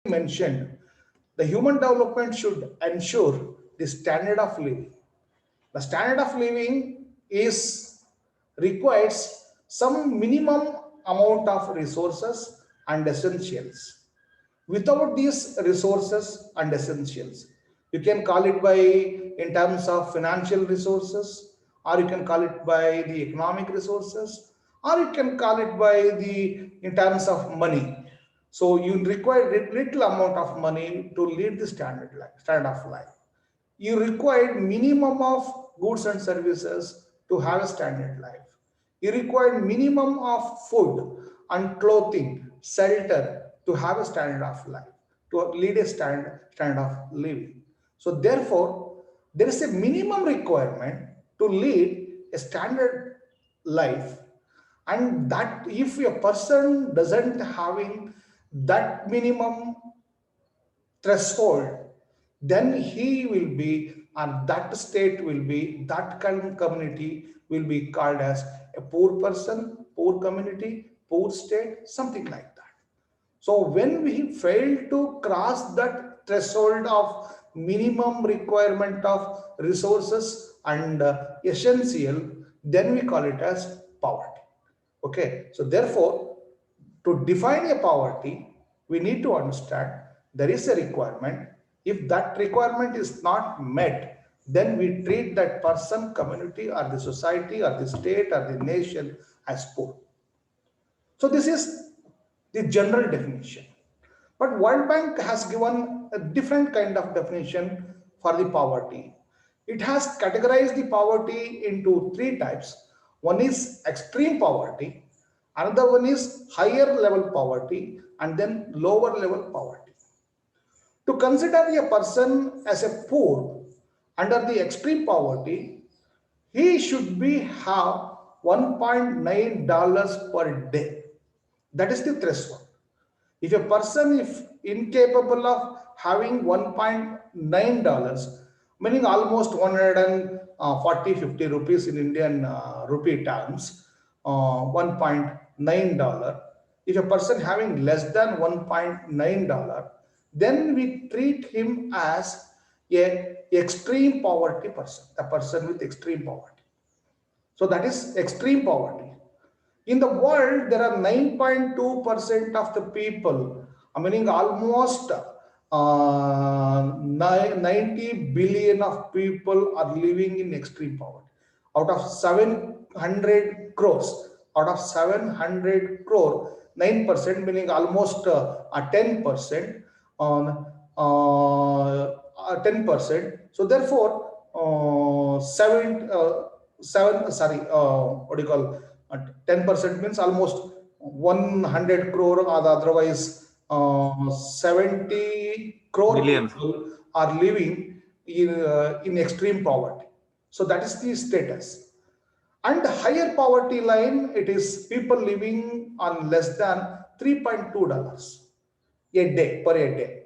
mentioned, the human development should ensure the standard of living. The standard of living is requires some minimum amount of resources and essentials. Without these resources and essentials, you can call it by in terms of financial resources, or you can call it by the economic resources, or you can call it by the in terms of money. So you require little amount of money to lead the standard of life. You require minimum of goods and services to have a standard life. You require minimum of food and clothing, shelter to have a standard of life, to lead a standard of living. So therefore, there is a minimum requirement to lead a standard life, and that if a person doesn't having that minimum threshold, then he will be, and that state will be, that community will be called as a poor person, poor community, poor state, something like that. So when we fail to cross that threshold of minimum requirement of resources and essential, then we call it as poverty. Okay, so therefore, to define a poverty, we need to understand there is a requirement. If that requirement is not met, then we treat that person, community, or the society, or the state, or the nation as poor. So this is the general definition. But World Bank has given a different kind of definition for the poverty. It has categorized the poverty into three types. One is extreme poverty, another one is higher level poverty, and then lower level poverty. To consider a person as a poor under the extreme poverty, he should be have $1.9 per day. That is the threshold. If a person is incapable of having $1.9, meaning almost 140-50 rupees in Indian rupee terms, $1.9. If a person having less than $1.9, then we treat him as a extreme poverty person, a person with extreme poverty. So that is extreme poverty. In the world, there are 9.2% of the people, meaning almost 90 billion of people are living in extreme poverty. Out of 700 crores, out of 700 crore, 9%, meaning almost 10%, on 10%. So therefore, what do you call, 10% means almost 100 crore, or otherwise 70 crore Millions. people are living in extreme poverty. So that is the status. And the higher poverty line, it is people living on less than $3.2 a day per a day.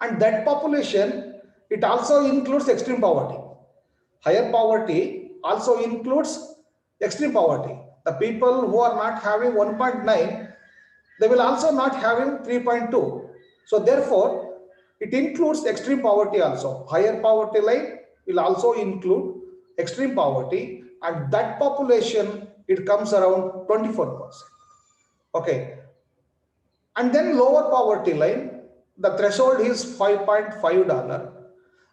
And that population, it also includes extreme poverty. Higher poverty also includes extreme poverty. The people who are not having 1.9, they will also not having 3.2. So therefore, it includes extreme poverty also. Higher poverty line will also include extreme poverty, and that population, it comes around 24%. Okay. And then lower poverty line, the threshold is $5.5,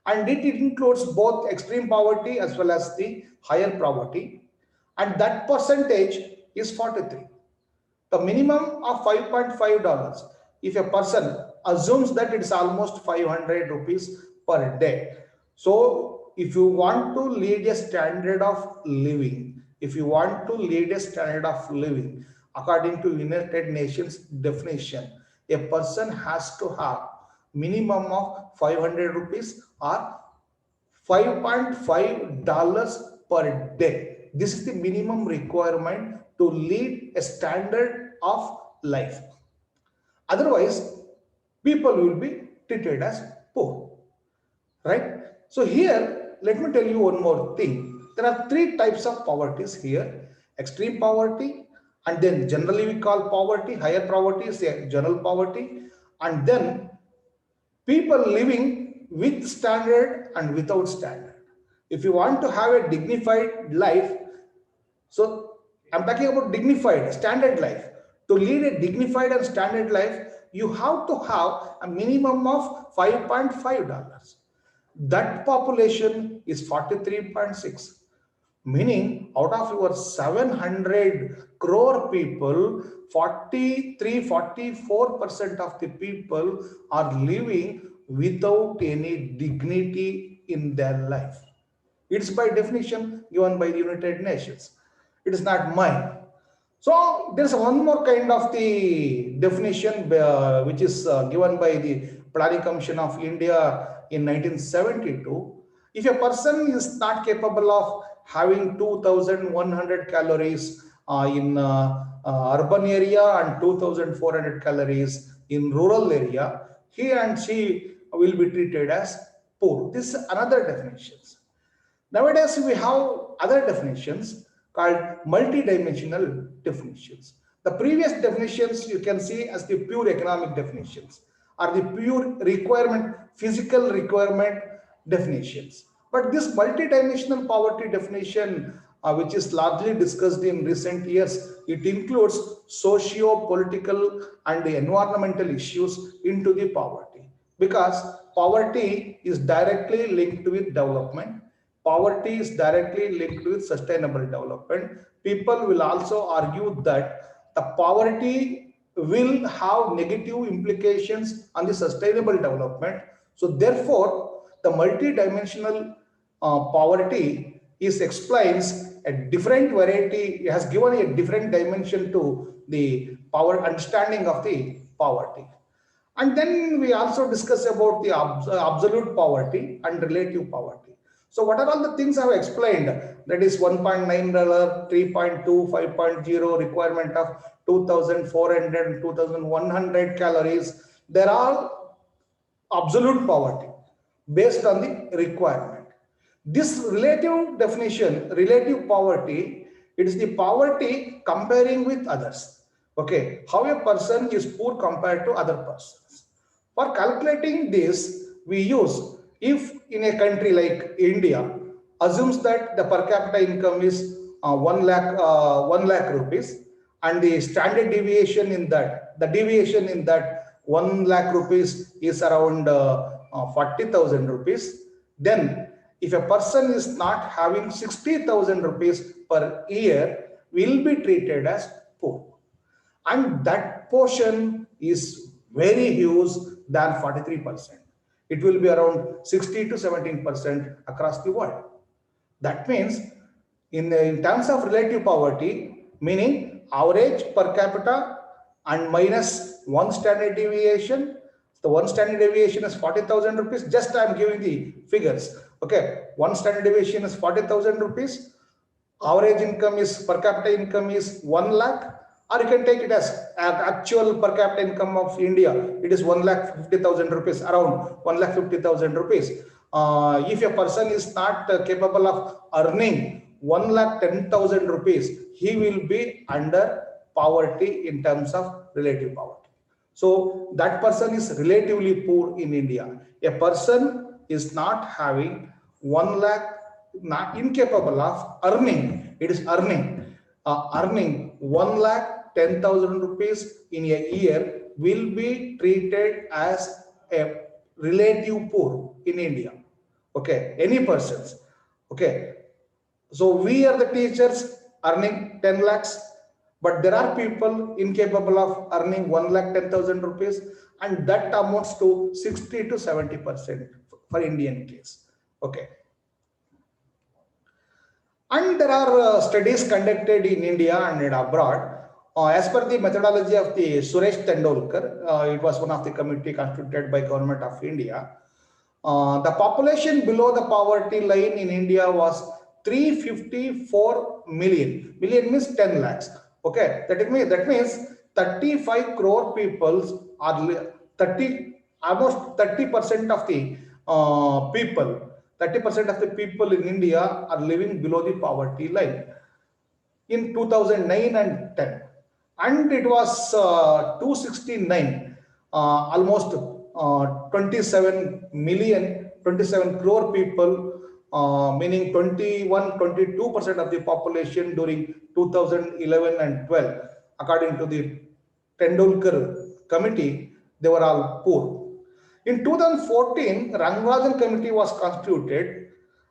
and it includes both extreme poverty as well as the higher poverty, and that percentage is 43. The minimum of $5.5, if a person assumes that it's almost 500 rupees per day. So if you want to lead a standard of living, according to United Nations definition, a person has to have minimum of 500 rupees or $5.5 per day. This is the minimum requirement to lead a standard of life. Otherwise, people will be treated as poor. Right? So here, let me tell you one more thing. There are three types of poverties here. Extreme poverty, and then generally we call poverty. Higher poverty is a general poverty, and then people living with standard and without standard. If you want to have a dignified life, so I'm talking about dignified, standard life. To lead a dignified and standard life, you have to have a minimum of $5.5. That population is 43.6. Meaning, out of your 700 crore people, 44% of the people are living without any dignity in their life. It's by definition given by the United Nations. It is not mine. So there's one more kind of the definition which is given by the Planning Commission of India in 1972. If a person is not capable of having 2,100 calories in urban area and 2,400 calories in rural area, he and she will be treated as poor. This is another definition. Nowadays, we have other definitions called multidimensional definitions. The previous definitions you can see as the pure economic definitions or the pure requirement, physical requirement definitions. But this multidimensional poverty definition, which is largely discussed in recent years, it includes socio-political and the environmental issues into the poverty, because poverty is directly linked with development. Poverty is directly linked with sustainable development. People will also argue that the poverty will have negative implications on the sustainable development. So therefore, the multidimensional poverty is explains a different variety, has given a different dimension to the power understanding of the poverty. And then we also discuss about the absolute poverty and relative poverty. So what are all the things I have explained? That is $1.9, 3.2, 5.0, requirement of 2,400 and 2,100 calories. They're all absolute poverty based on the requirement. This relative definition, relative poverty, it is the poverty comparing with others. Okay, how a person is poor compared to other persons. For calculating this, we use, if in a country like India assumes that the per capita income is 1 lakh rupees, and the standard deviation in that, the deviation in that 1 lakh rupees is around 40,000 rupees, then if a person is not having 60,000 rupees per year, will be treated as poor. And that portion is very huge than 43%. It will be around 60 to 17% across the world. That means in terms of relative poverty, meaning average per capita and minus one standard deviation. The one standard deviation is 40,000 rupees. Just I am giving the figures. Okay, one standard deviation is 40,000 rupees. Average income is, per capita income is 1 lakh. Or you can take it as actual per capita income of India. It is 1,50,000 rupees, around 1,50,000 rupees. If a person is not capable of earning 1,10,000 rupees, he will be under poverty in terms of relative poverty. So that person is relatively poor in India. A person is not having 1 lakh, not incapable of earning. It is earning 1,10,000 rupees in a year will be treated as a relative poor in India. Okay, any persons. Okay, so we are the teachers earning 10 lakhs, but there are people incapable of earning 1,10,000 rupees, and that amounts to 60 to 70% for Indian case. Okay. And there are studies conducted in India and abroad. As per the methodology of the Suresh Tendolkar, it was one of the committee constituted by Government of India. The population below the poverty line in India was 354 million. Million means 10 lakhs. Okay, that means 35 crore people are almost 30% of the people. 30% of the people in India are living below the poverty line in 2009 and 10, and it was 269 almost 27 crore people, meaning 22% of the population during 2011 and 12. According to the Tendulkar committee, they were all poor. In 2014, Rangarajan committee was constituted,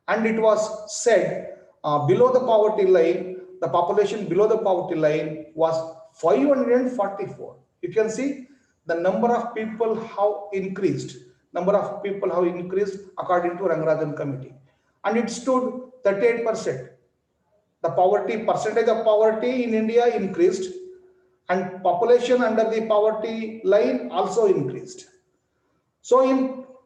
and it was said below the poverty line, the population below the poverty line was 544. You can see the number of people have increased. Number of people have increased according to Rangarajan committee, and it stood 38%. The poverty percentage of poverty in India increased, and population under the poverty line also increased. So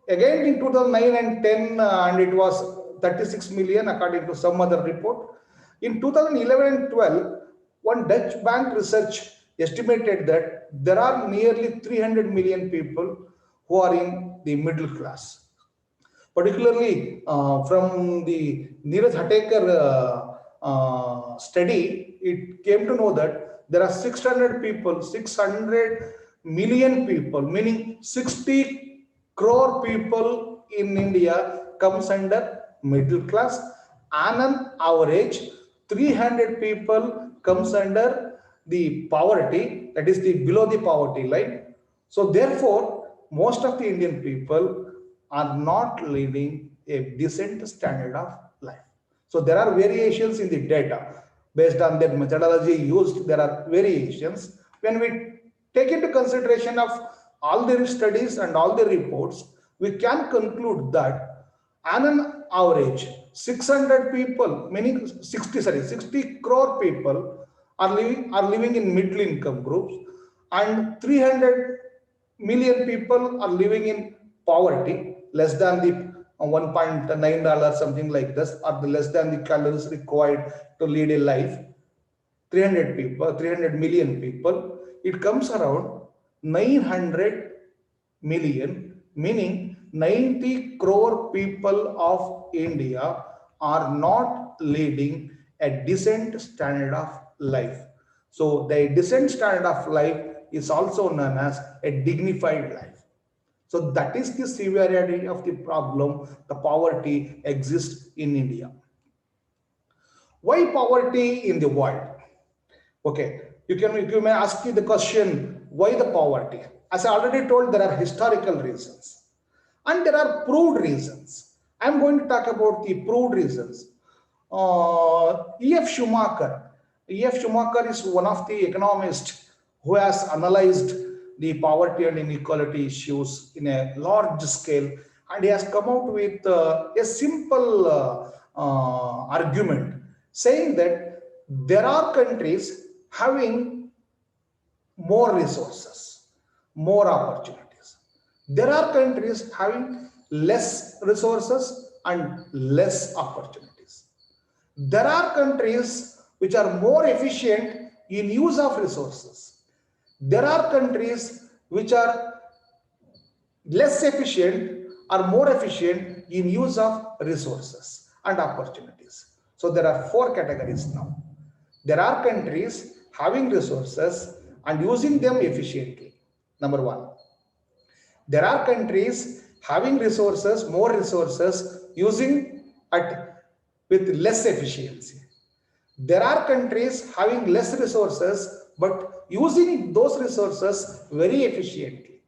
again in 2009 and 10, and it was 36 million according to some other report. In 2011 and 12, one Dutch bank research estimated that there are nearly 300 million people who are in the middle class. Particularly from the Neeraj Hatekar study, it came to know that there are 600 million people, meaning 60 crore people in India comes under middle class. On an average, 300 people comes under the poverty, that is the below the poverty line. So therefore, most of the Indian people are not living a decent standard of life. So there are variations in the data. Based on the methodology used, there are variations. When we take into consideration of all the studies and all the reports, we can conclude that on an average, 600 people, meaning 60 crore people are living in middle income groups, and 300 million people are living in poverty, less than the $1.9, something like this, or the less than the calories required to lead a life. 300 million people, it comes around 900 million, meaning 90 crore people of India are not leading a decent standard of life. So the decent standard of life is also known as a dignified life. So that is the severity of the problem. The poverty exists in India. Why poverty in the world? Okay, you may ask me the question, why the poverty? As I already told, there are historical reasons and there are proved reasons. I'm going to talk about the proved reasons. E.F. Schumacher. E.F. Schumacher is one of the economists who has analyzed the poverty and inequality issues in a large scale, and he has come out with a simple argument saying that there are countries having more resources, more opportunities. There are countries having less resources and less opportunities. There are countries which are more efficient in use of resources. There are countries which are less efficient or more efficient in use of resources and opportunities. So there are four categories now. There are countries having resources and using them efficiently. Number one. There are countries having resources, more resources, using with less efficiency. There are countries having less resources but using those resources very efficiently.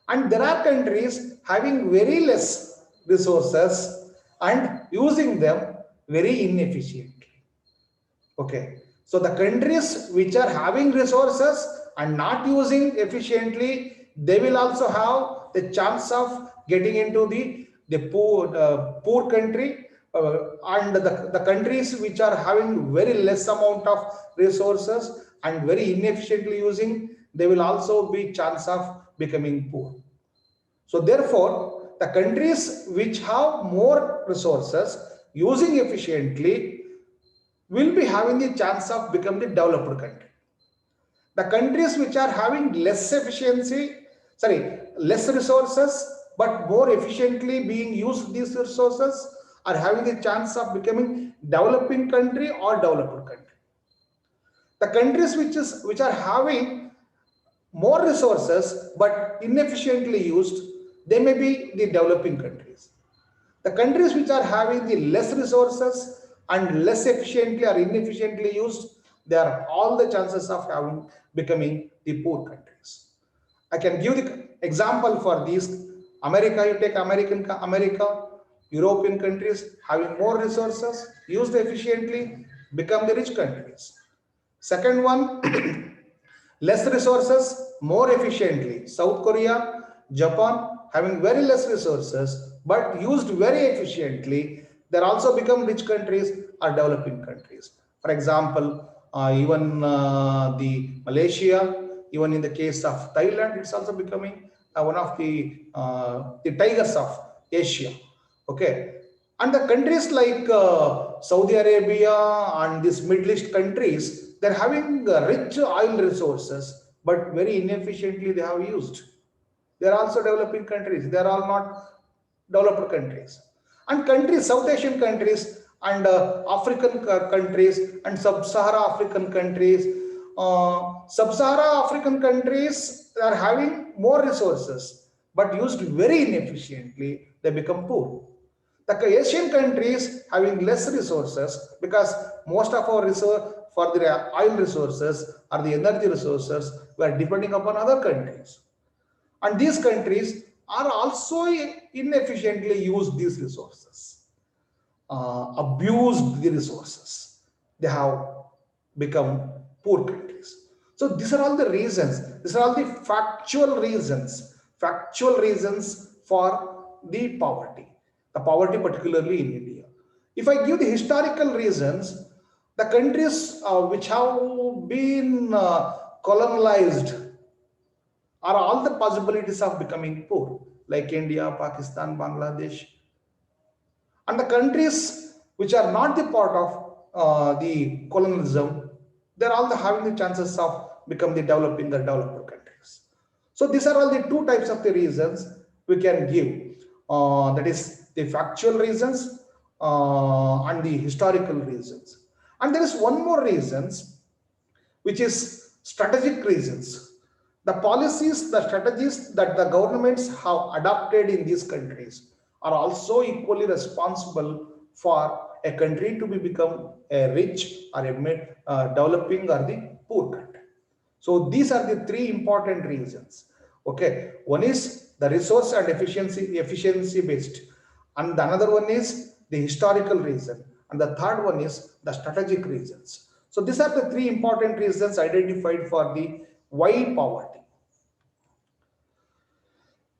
And there are countries having very less resources and using them very inefficiently. Okay, so the countries which are having resources and not using efficiently, they will also have the chance of getting into the poor country, and the countries which are having very less amount of resources and very inefficiently using, they will also be chance of becoming poor. So therefore, the countries which have more resources using efficiently will be having the chance of becoming the developed country. The countries which are having less resources, but more efficiently being used these resources, are having the chance of becoming developing country or developed country. The countries which are having more resources but inefficiently used, they may be the developing countries. The countries which are having the less resources and less efficiently or inefficiently used, they are all the chances of having becoming the poor countries. I can give the example for these. America, you take America, European countries having more resources, used efficiently, become the rich countries. Second one, less resources, more efficiently. South Korea, Japan, having very less resources, but used very efficiently, they also become rich countries or developing countries. For example, even the Malaysia, even in the case of Thailand, it's also becoming one of the tigers of Asia. Okay, and the countries like Saudi Arabia and these Middle East countries, they're having rich oil resources, but very inefficiently they have used. They're also developing countries. They're all not developed countries. And countries, South Asian countries and African countries and Sub-Sahara African countries, Sub-Sahara African countries are having more resources, but used very inefficiently, they become poor. The Asian countries having less resources, because most of our resource for the oil resources or the energy resources were depending upon other countries, and these countries are also inefficiently used these resources, abused the resources. They have become poor countries. So these are all the reasons. These are all the factual reasons for the poverty particularly in India. If I give the historical reasons, the countries which have been colonized are all the possibilities of becoming poor, like India, Pakistan, Bangladesh, and the countries which are not the part of the colonialism, they're all having the chances of become the developing the developed countries. So these are all the two types of the reasons we can give. That is the factual reasons and the historical reasons. And there is one more reasons, which is strategic reasons. The policies, the strategies that the governments have adopted in these countries are also equally responsible for a country to become a rich or a developing or the poor country. So these are the three important reasons. Okay, one is the resource and efficiency based, and the another one is the historical reason, and the third one is the strategic reasons. So these are the three important reasons identified for the why poverty.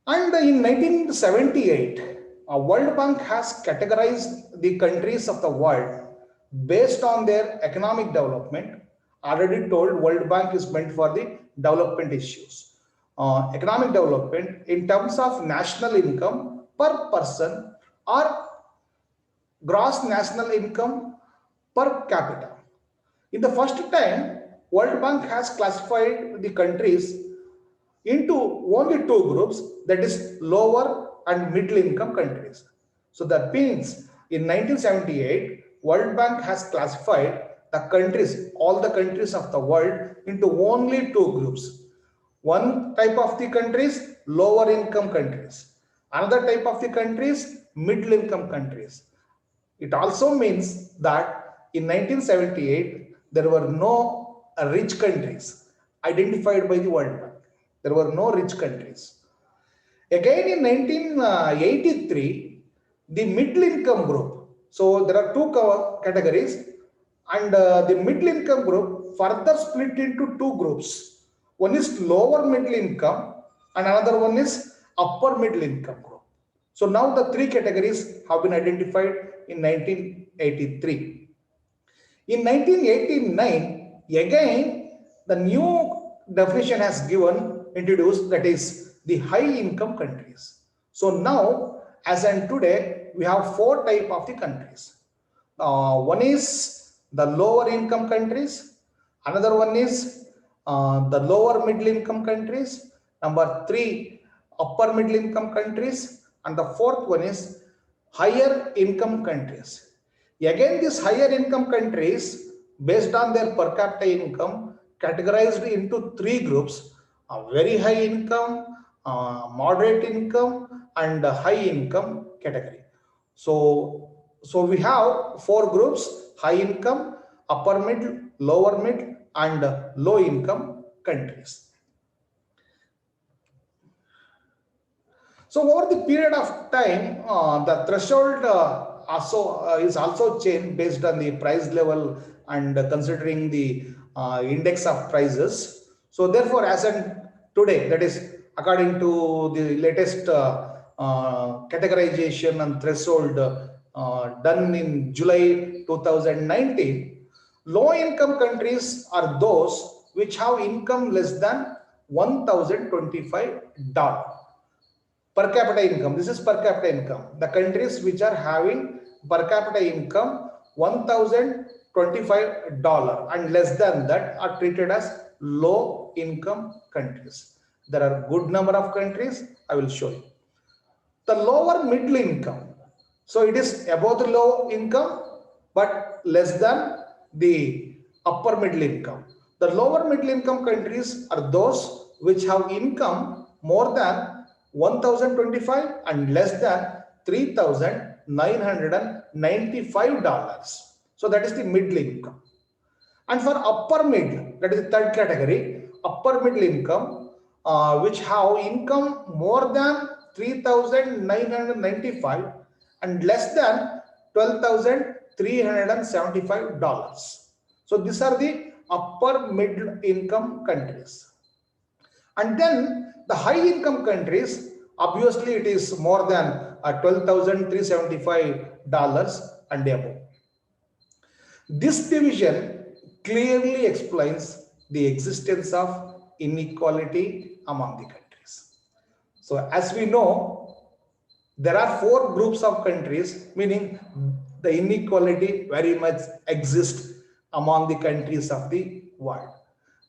And in 1978, World Bank has categorized the countries of the world based on their economic development. Already told, World Bank is meant for the development issues. Economic development in terms of national income per person or gross national income per capita. In the first time, World Bank has classified the countries into only two groups, that is lower and middle income countries. So that means in 1978, World Bank has classified the countries, all the countries of the world, into only two groups. One type of the countries, lower income countries. Another type of the countries, middle income countries. It also means that in 1978, there were no rich countries identified by the World Bank. There were no rich countries. Again in 1983, the middle income group. So there are two categories, and the middle income group further split into two groups. One is lower middle income and another one is upper middle income group. So now the three categories have been identified in 1983. In 1989, again, the new definition has introduced, that is the high income countries. So now, as and today, we have four type of the countries. One is the lower income countries. Another one is the lower middle income countries. Number three, upper middle income countries. And the fourth one is higher income countries. Again, these higher income countries, based on their per capita income, categorized into three groups. a very high income, moderate income, and a high income category. So we have four groups: high income, upper middle, lower middle, and low income countries. So over the period of time, the threshold is also changed based on the price level and considering the index of prices. So therefore, as in today, that is according to the latest categorization and threshold done in July 2019, low income countries are those which have income less than $1,025 per capita income. This is per capita income. The countries which are having per capita income $1,025 and less than that are treated as low income countries. There are good number of countries. I will show you. The lower middle income, so it is above the low income but less than the upper middle income. The lower middle income countries are those which have income more than 1,025 and less than $3,995. So that is the middle income. And for upper middle, that is the third category, upper middle income, which have income more than 3,995 and less than $12,375. So these are the upper middle income countries. And then the high income countries, obviously it is more than $12,375 and above. This division clearly explains the existence of inequality among the countries. So as we know, there are four groups of countries, meaning the inequality very much exists among the countries of the world.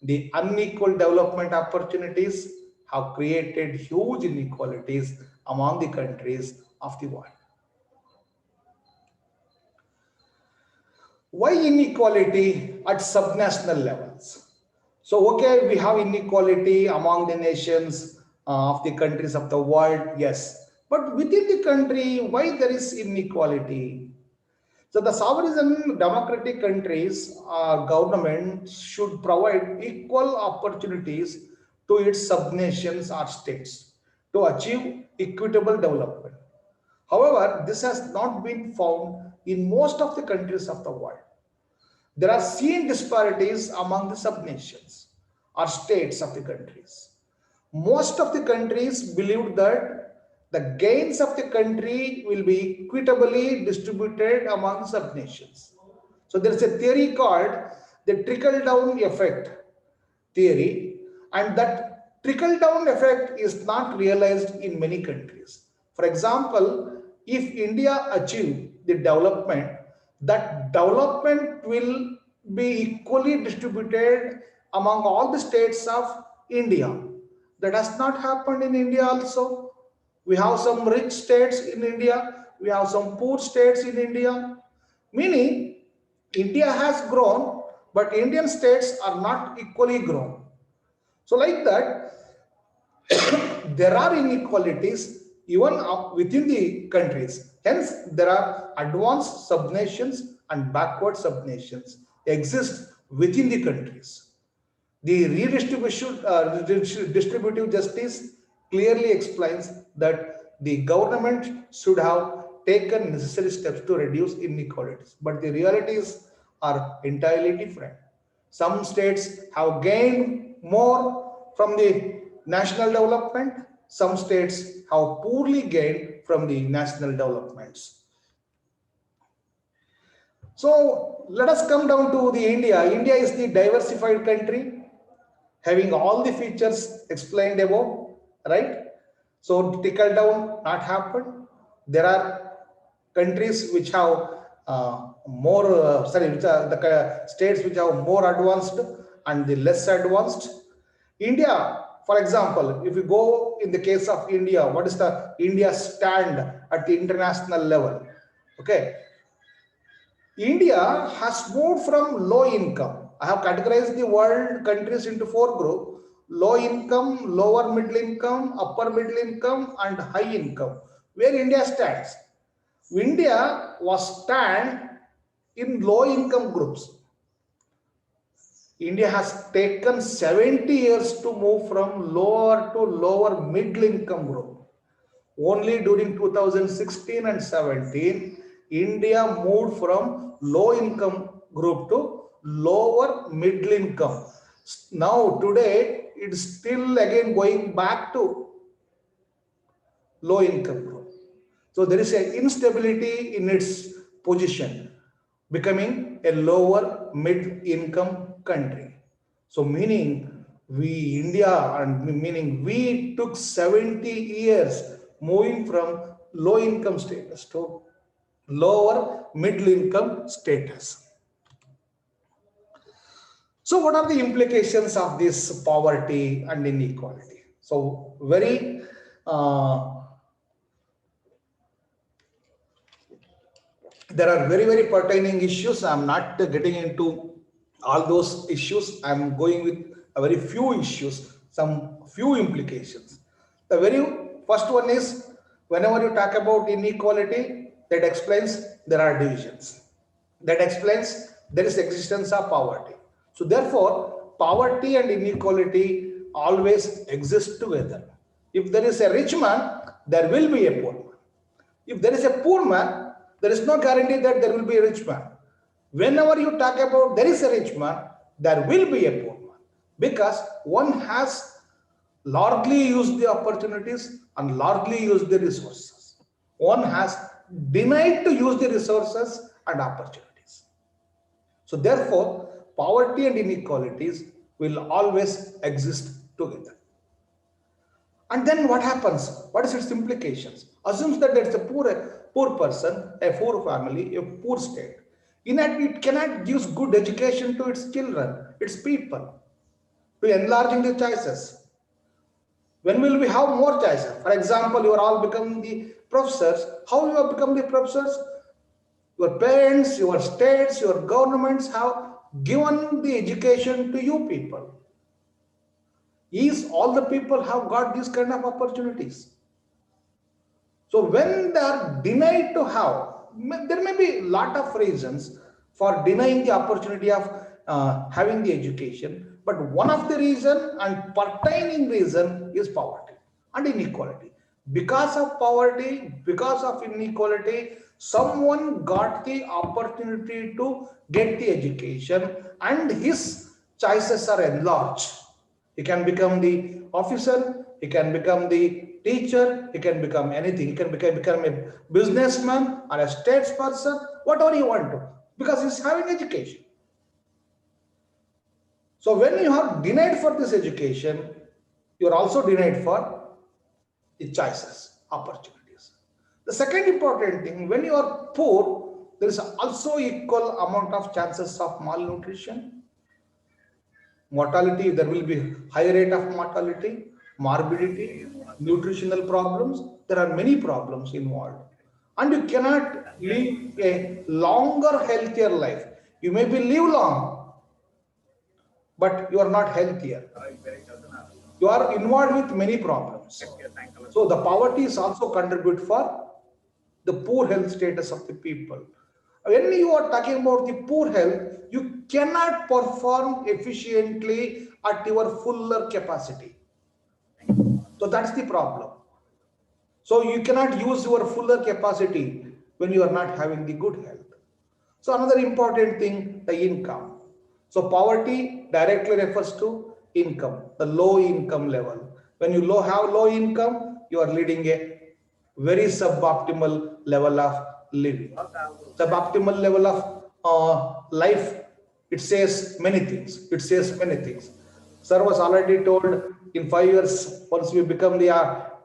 The unequal development opportunities have created huge inequalities among the countries of the world. Why inequality at subnational levels? So, okay, we have inequality among the nations of the countries of the world, yes. But within the country, why there is inequality? So the sovereign democratic countries, governments should provide equal opportunities to its subnations or states to achieve equitable development. However, this has not been found in most of the countries of the world. There are seen disparities among the subnations or states of the countries. Most of the countries believe that the gains of the country will be equitably distributed among subnations. So there is a theory called the trickle-down effect theory, and that trickle-down effect is not realized in many countries. For example, if India achieved the development, that development will be equally distributed among all the states of India. That has not happened in India also. We have some rich states in India, we have some poor states in India, meaning India has grown, but Indian states are not equally grown. So like that, there are inequalities even within the countries. Hence, there are advanced subnations and backward subnations exist within the countries. The distributive justice clearly explains that the government should have taken necessary steps to reduce inequalities, but the realities are entirely different. Some states have gained more from the national development, some states have poorly gained from the national developments. So let us come down to the India. India is the diversified country having all the features explained above, right? So trickle down not happened. There are countries which have the states which have more advanced and the less advanced. India, for example, if you go in the case of India, what is the India stand at the international level? Okay, India has moved from low income. I have categorized the world countries into four groups: low income, lower middle income, upper middle income, and high income. Where India stands? India was stand in low income groups. India has taken 70 years to move from lower to lower middle income group. Only during 2016 and 17, India moved from low income group to lower middle income. Now today, it's still again going back to low income group. So there is an instability in its position, becoming a lower mid income country. So meaning we took 70 years moving from low income status to lower middle income status. So what are the implications of this poverty and inequality? So there are very pertaining issues. I'm not getting into all those issues. I'm going with a very few issues, some few implications. The very first one is, whenever you talk about inequality, that explains there are divisions. That explains there is existence of poverty. So therefore, poverty and inequality always exist together. If there is a rich man, there will be a poor man. If there is a poor man, there is no guarantee that there will be a rich man. Whenever you talk about there is a rich man, there will be a poor man, because one has largely used the opportunities and largely used the resources. One has denied to use the resources and opportunities. So therefore, poverty and inequalities will always exist together. And then what happens? What is its implications? Assumes that there's a poor person, a poor family, a poor state. It cannot give good education to its children, its people, to enlarging the choices. When will we have more choices? For example, you are all becoming the professors. How you have become the professors? Your parents, your states, your governments have given the education to you people. Is all the people have got these kind of opportunities? So when they are denied to have, there may be a lot of reasons for denying the opportunity of having the education, but one of the reason and pertaining reason is poverty and inequality. Because of poverty, because of inequality, someone got the opportunity to get the education and his choices are enlarged. He can become the officer, he can become the teacher, he can become anything. He can become a businessman or a statesperson, whatever you want to, because he's having education. So when you are denied for this education, you are also denied for the choices, opportunities. The second important thing, when you are poor, there is also equal amount of chances of malnutrition, mortality. There will be high rate of mortality, morbidity, nutritional problems. There are many problems involved, and you cannot live a longer, healthier life. You may be live long, but you are not healthier. You are involved with many problems. So the poverty is also contribute for the poor health status of the people. When you are talking about the poor health, you cannot perform efficiently at your fuller capacity. So that's the problem. So you cannot use your fuller capacity when you are not having the good health. So another important thing, the income. So poverty directly refers to income, the low income level. When you have low income, you are leading a very suboptimal level of living. Suboptimal level of life, it says many things. It says many things. Sir was already told, in 5 years, once we become the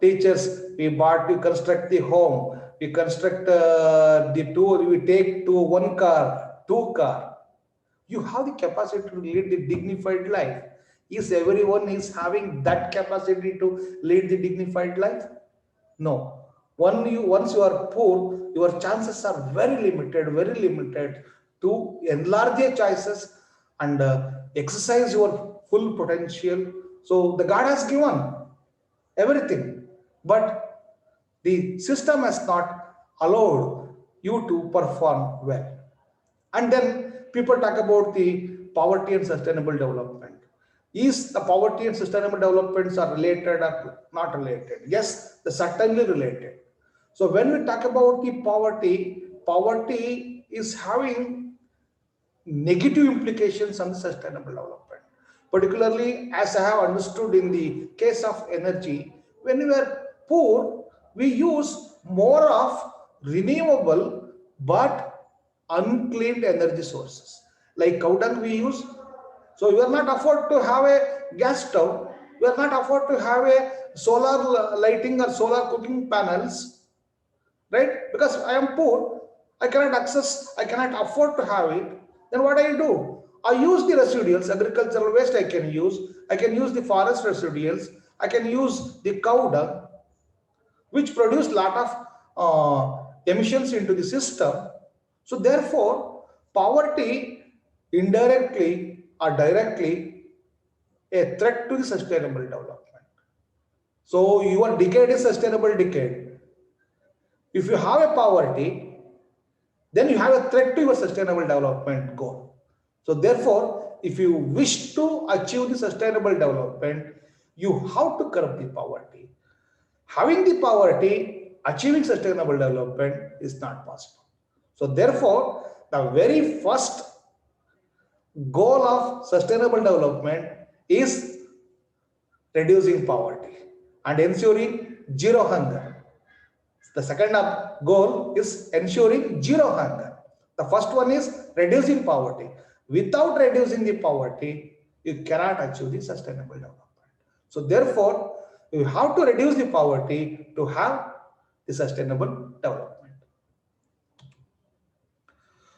teachers, we construct the home, we construct the tour, we take to one car, two car. You have the capacity to lead the dignified life. Is everyone is having that capacity to lead the dignified life? No. Once you are poor, your chances are very limited to enlarge your choices and exercise your full potential So the God has given everything, but the system has not allowed you to perform well. And then people talk about the poverty and sustainable development. Is the poverty and sustainable developments are related or not related? Yes, they're certainly related. So when we talk about the poverty, poverty is having negative implications on the sustainable development. Particularly, as I have understood in the case of energy, when we are poor, we use more of renewable but uncleaned energy sources. Like cow dung we use. So we are not afford to have a gas stove. We are not afford to have a solar lighting or solar cooking panels, right? Because I am poor, I cannot access, I cannot afford to have it. Then what I do? I use the residuals, agricultural waste I can use the forest residuals, I can use the cow dung, which produce lot of emissions into the system. So therefore, poverty indirectly or directly a threat to the sustainable development. So your decade is sustainable decade. If you have a poverty, then you have a threat to your sustainable development goal. So therefore, if you wish to achieve the sustainable development, you have to curb the poverty. Having the poverty, achieving sustainable development is not possible. So therefore, the very first goal of sustainable development is reducing poverty and ensuring zero hunger. The second goal is ensuring zero hunger. The first one is reducing poverty. Without reducing the poverty, you cannot achieve the sustainable development. So therefore, you have to reduce the poverty to have the sustainable development.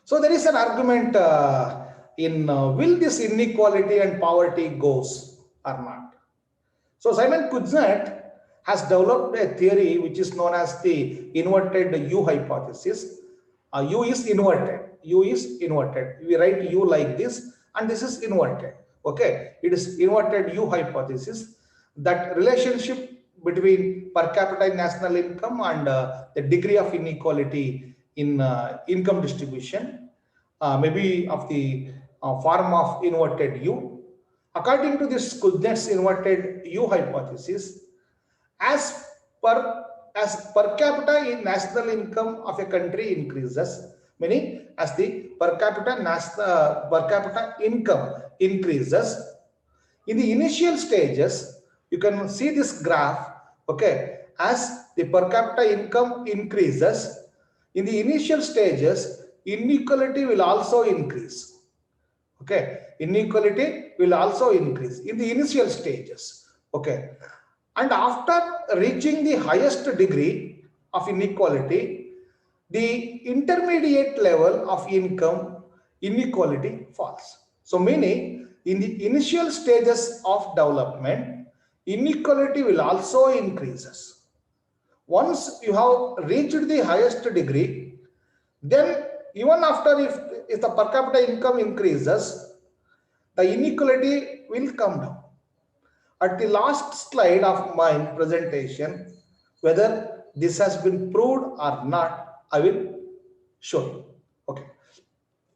So there is an argument in will this inequality and poverty goes or not. So Simon Kuznets has developed a theory which is known as the inverted U hypothesis. U is inverted. U is inverted. We write U like this, and this is inverted. Okay, it is inverted U hypothesis. That relationship between per capita national income and the degree of inequality in income distribution, maybe of the form of inverted U. According to this Kuznets inverted U hypothesis, as per capita in national income of a country increases, meaning as the per capita income increases, in the initial stages, you can see this graph, okay, as the per capita income increases, in the initial stages, inequality will also increase. Okay, inequality will also increase in the initial stages. Okay, and after reaching the highest degree of inequality, the intermediate level of income inequality falls. So meaning in the initial stages of development, inequality will also increases. Once you have reached the highest degree, then even after if the per capita income increases, the inequality will come down. At the last slide of my presentation, whether this has been proved or not, I will show you. Okay.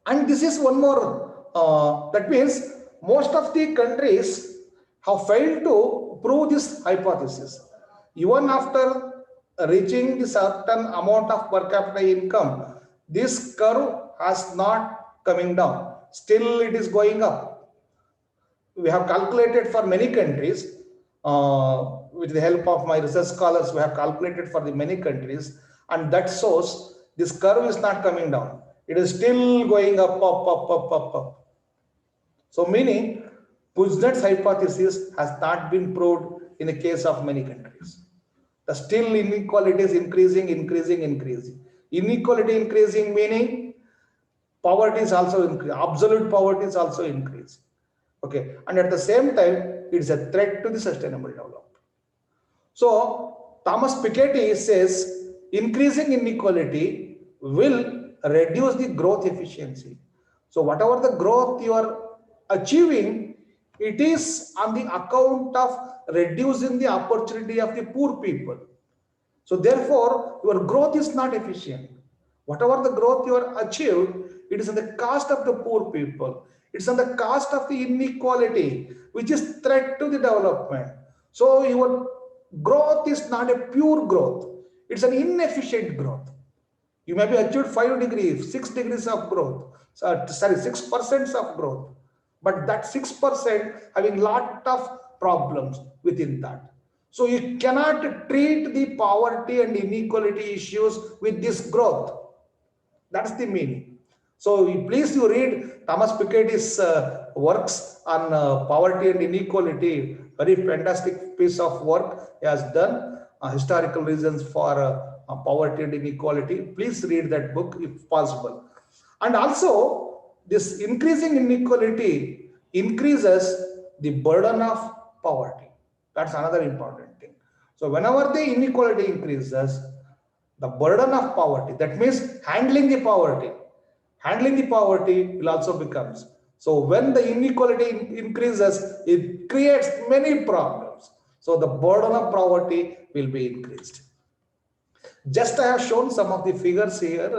And this is one more, that means most of the countries have failed to prove this hypothesis. Even after reaching the certain amount of per capita income, this curve has not coming down. Still it is going up. We have calculated for many countries, with the help of my research scholars, we have calculated for the many countries, and that shows this curve is not coming down. It is still going up, up. So meaning, Kuznets hypothesis has not been proved in the case of many countries. The still inequality is increasing. Inequality increasing meaning poverty is also increasing, absolute poverty is also increasing. Okay, and at the same time, it is a threat to the sustainable development. So Thomas Piketty says increasing inequality will reduce the growth efficiency. So whatever the growth you are achieving, It is on the account of reducing the opportunity of the poor people. So therefore, your growth is not efficient. Whatever the growth you are achieved, it is at the cost of the poor people. It's on the cost of the inequality, which is threat to the development. So your growth is not a pure growth. It's an inefficient growth. You may be achieved 5 degrees, 6 degrees of growth. Sorry, 6% of growth. But that 6% having lot of problems within that. So you cannot treat the poverty and inequality issues with this growth. That's the meaning. So please you read Thomas Piketty's works on poverty and inequality. Very fantastic piece of work he has done. Historical reasons for poverty and inequality. Please read that book if possible. And also this increasing inequality increases the burden of poverty. That's another important thing. So whenever the inequality increases, the burden of poverty, that means handling the poverty will also becomes. So when the inequality increases, it creates many problems. So the burden of poverty will be increased. Just I have shown some of the figures here.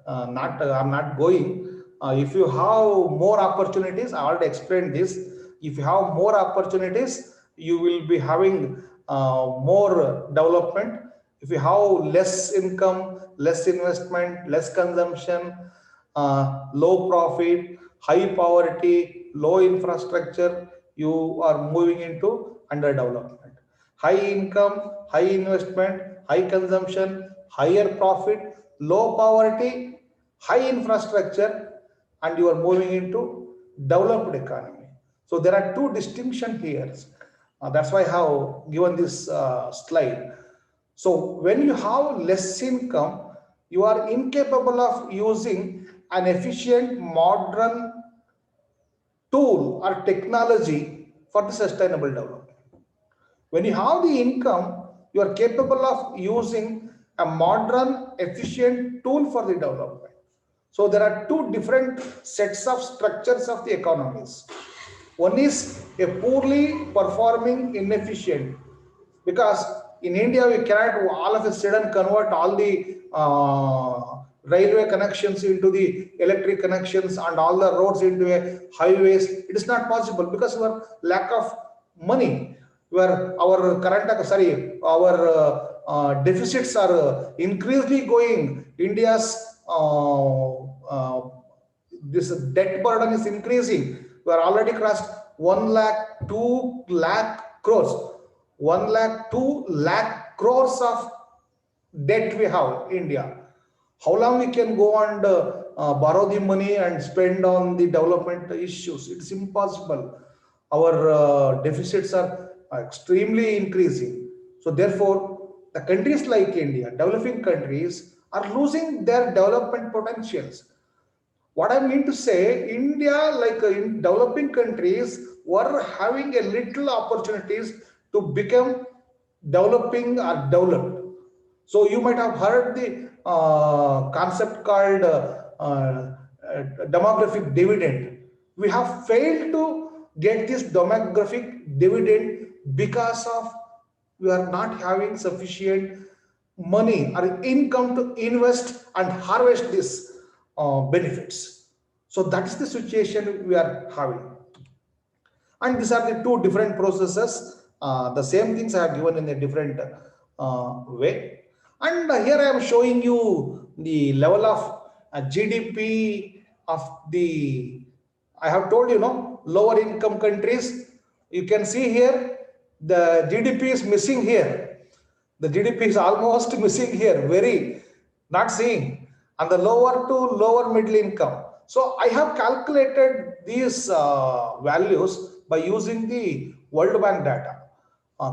I'm not going. If you have more opportunities, I already explained this. If you have more opportunities, you will be having more development. If you have less income, less investment, less consumption, low profit, high poverty, low infrastructure, you are moving into underdevelopment. High income, high investment, high consumption, higher profit, low poverty, high infrastructure, and you are moving into developed economy. So there are two distinctions here. That's why I have given this slide. So when you have less income, you are incapable of using an efficient modern tool or technology for the sustainable development. When you have the income, you are capable of using a modern, efficient tool for the development. So there are two different sets of structures of the economies. One is a poorly performing, inefficient, because in India we cannot all of a sudden convert all the railway connections into the electric connections and all the roads into a highways. It is not possible because of our lack of money. Where our current, sorry, our deficits are increasingly going. India's this debt burden is increasing. We are already crossed 1 lakh, 2 lakh crores. 1 lakh, 2 lakh crores of debt we have in India. How long we can go and borrow the money and spend on the development issues? It's impossible. Our deficits are extremely increasing. So therefore, the countries like India, developing countries, are losing their development potentials. What I mean to say, India, like in developing countries, were having a little opportunities to become developing or developed. So you might have heard the concept called demographic dividend. We have failed to get this demographic dividend because of we are not having sufficient money or income to invest and harvest these benefits. So that's the situation we are having. And these are the two different processes. The same things I have given in a different way. And here I am showing you the level of GDP of the, I have told you, lower income countries. You can see here, the GDP is missing here. The GDP is almost missing here, very not seeing. And the lower to lower middle income. So I have calculated these values by using the World Bank data,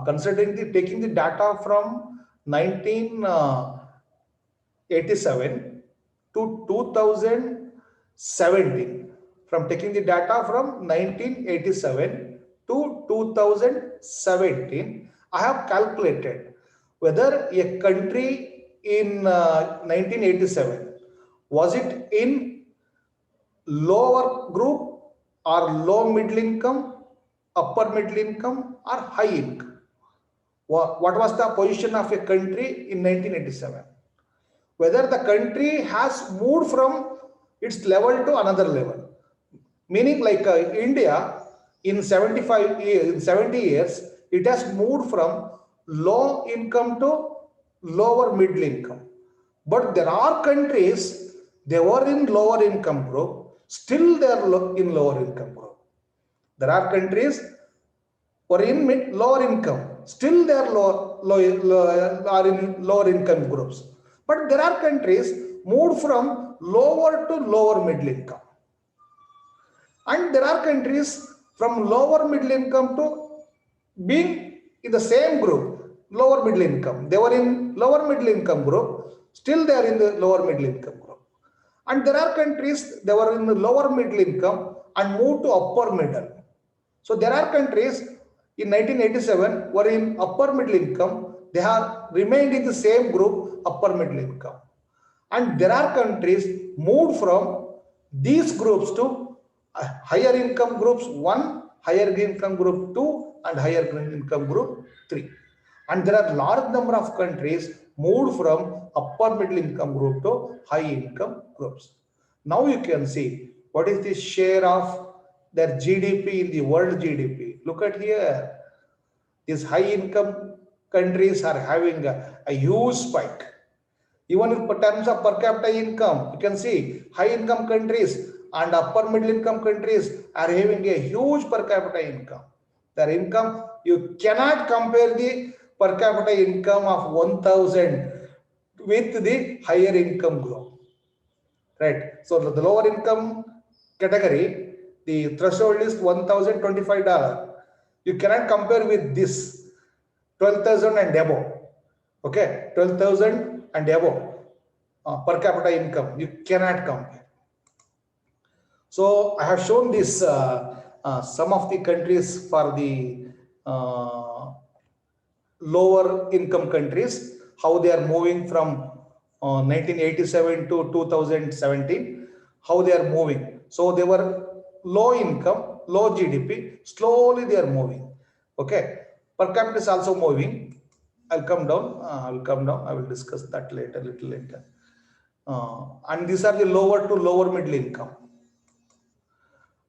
considering taking the data from 1987 to 2017. From taking the data from 1987 to 2017, I have calculated whether a country in 1987, was it in lower group or low middle income upper middle income, or high income. What was the position of a country in 1987? Whether the country has moved from its level to another level. Meaning like India in 75 years, in 70 years, it has moved from low income to lower middle income. But there are countries, they were in lower income group, still they are in lower income group. There are countries were in lower income, still they are are in lower income groups. But there are countries moved from lower to lower middle income. And there are countries from lower middle income to being in the same group, lower middle income. They were in lower middle income group, still they are in the lower middle income group. And there are countries, they were in the lower middle income and moved to upper middle. So there are countries in 1987 were in upper middle income, they have remained in the same group, upper middle income. And there are countries moved from these groups to higher income groups 1, higher income group 2, and higher income group 3. And there are large number of countries moved from upper middle income group to high income groups. Now you can see what is the share of their GDP in the world GDP. Look at here. These high income countries are having a huge spike. Even in terms of per capita income, you can see high income countries and upper middle income countries are having a huge per capita income. Their income, you cannot compare the per capita income of 1,000 with the higher income group. Right. So the lower income category, the threshold is $1,025. You cannot compare with this 12,000 and above. Okay, 12,000 and above per capita income. You cannot compare. So I have shown this some of the countries for the lower income countries, how they are moving from 1987 to 2017, how they are moving. So they were low income, low GDP, slowly they are moving. Okay, per capita is also moving. I'll come down. I will discuss that later, little later. And these are the lower to lower middle income.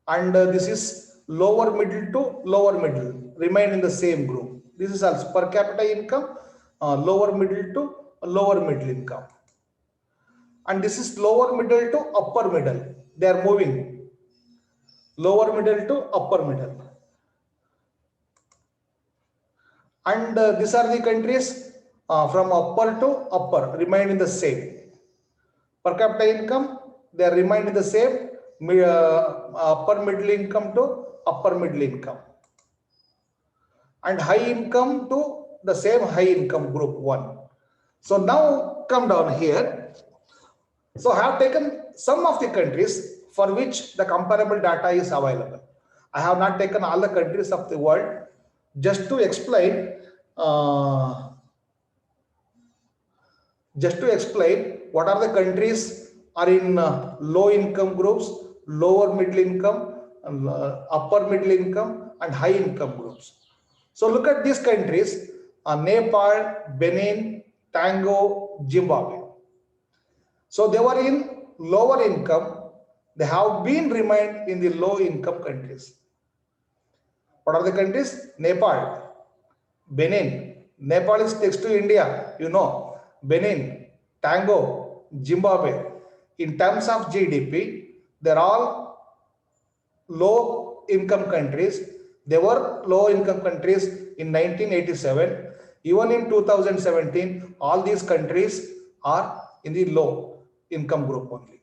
And this is lower middle to lower middle, remain in the same group. This is also per capita income, lower middle to lower middle income. And this is lower middle to upper middle. They are moving. Lower middle to upper middle. And these are the countries from upper to upper, remain in the same. Per capita income, they remain in the same, upper middle income to upper middle income. And high income to the same high income group 1. So now come down here. So I have taken some of the countries for which the comparable data is available. I have not taken all the countries of the world, just to explain what are the countries are in low income groups, lower middle income, upper middle income, and high income groups. So look at these countries, Nepal, Benin, Togo, Zimbabwe. So they were in lower income, they have been remained in the low income countries. What are the countries? Nepal, Benin. Nepal is next to India, you know. Benin, Togo, Zimbabwe. In terms of GDP, they're all low income countries. They were low income countries in 1987. Even in 2017, all these countries are in the low income group only.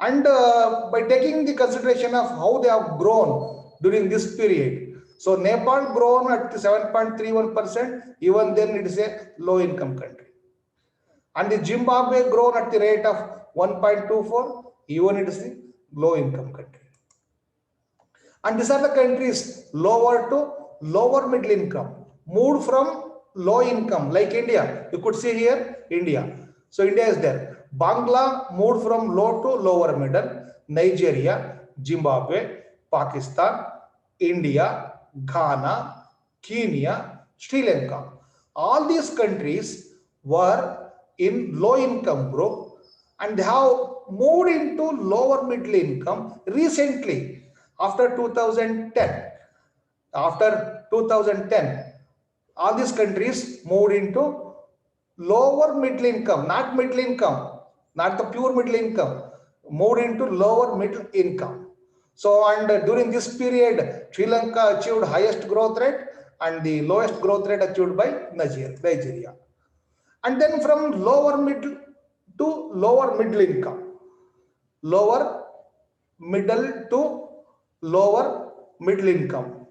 And by taking the consideration of how they have grown during this period, so Nepal grown at 7.31%, even then it is a low income country. And the Zimbabwe grown at the rate of 1.24, even it is a low income country. And these are the countries lower to lower middle income, moved from low income, like India. You could see here, India. So India is there. Bangla moved from low to lower middle, Nigeria, Zimbabwe, Pakistan, India, Ghana, Kenya, Sri Lanka. All these countries were in low income group and they have moved into lower middle income recently after 2010. After 2010, all these countries moved into lower middle income, not middle income, not the pure middle income, moved into lower middle income. So, and during this period, Sri Lanka achieved highest growth rate and the lowest growth rate achieved by Nigeria. And then from lower middle to lower middle income, lower middle to lower middle income.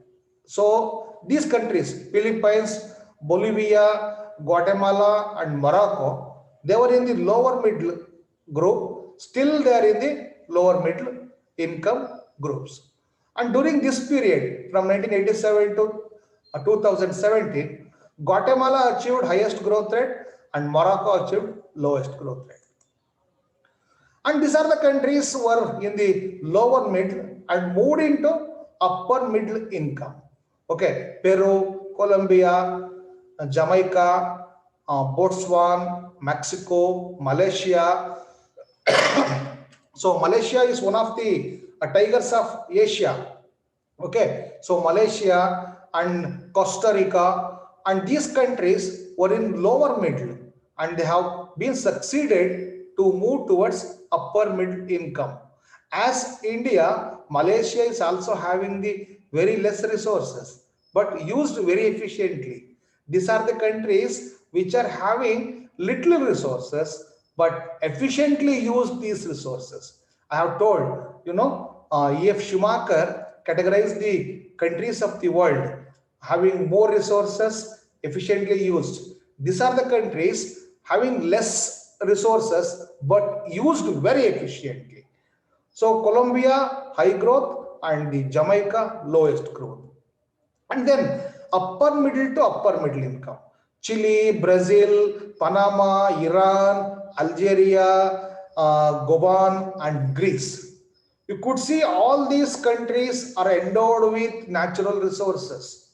So these countries, Philippines, Bolivia, Guatemala, and Morocco, they were in the lower middle group. Still, they are in the lower middle income groups. And during this period, from 1987 to 2017, Guatemala achieved highest growth rate and Morocco achieved lowest growth rate. And these are the countries who are in the lower middle and moved into upper middle income. Okay, Peru, Colombia, Jamaica, Botswana, Mexico, Malaysia. So Malaysia is one of the tigers of Asia. Okay, so Malaysia and Costa Rica and these countries were in lower middle and they have been succeeded to move towards upper middle income. As India, Malaysia is also having the very less resources but used very efficiently. These are the countries which are having little resources but efficiently use these resources. I have told, E.F. Schumacher categorized the countries of the world having more resources efficiently used. These are the countries having less resources but used very efficiently. So Colombia, high growth, and the Jamaica, lowest growth. And then upper middle to upper middle income. Chile, Brazil, Panama, Iran, Algeria, Gabon, and Greece. You could see all these countries are endowed with natural resources.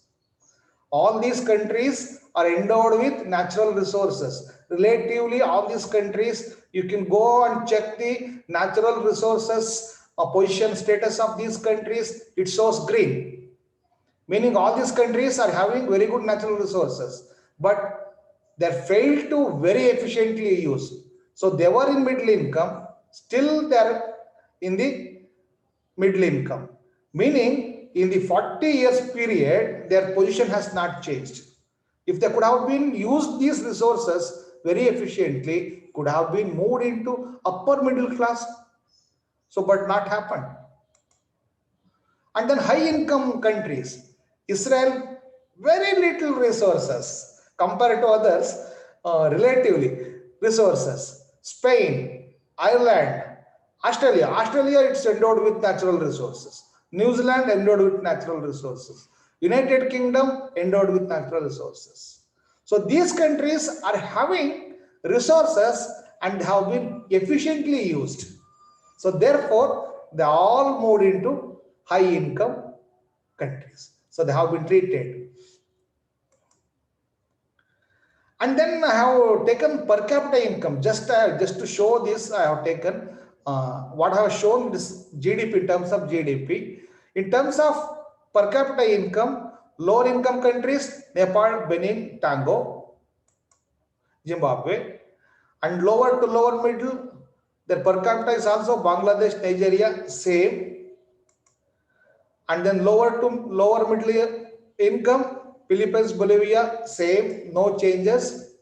All these countries are endowed with natural resources. Relatively, all these countries, you can go and check the natural resources position status of these countries. It shows green, meaning all these countries are having very good natural resources, but they failed to very efficiently use. So they were in middle income, still they are in the middle income, meaning in the 40 years period, their position has not changed. If they could have been used these resources very efficiently, could have been moved into upper middle class. So, but not happened. And then high income countries, Israel, very little resources compared to others, relatively resources. Spain, Ireland, Australia it's endowed with natural resources. New Zealand endowed with natural resources. United Kingdom endowed with natural resources. So these countries are having resources and have been efficiently used. So therefore, they all moved into high income countries. So they have been treated. And then I have taken per capita income. Just to show this, I have taken what I have shown this GDP in terms of GDP. In terms of per capita income, lower income countries, Nepal, Benin, Togo, Zimbabwe, and lower to lower middle, their per capita is also Bangladesh, Nigeria, same. And then lower to lower middle income, Philippines, Bolivia, same, no changes.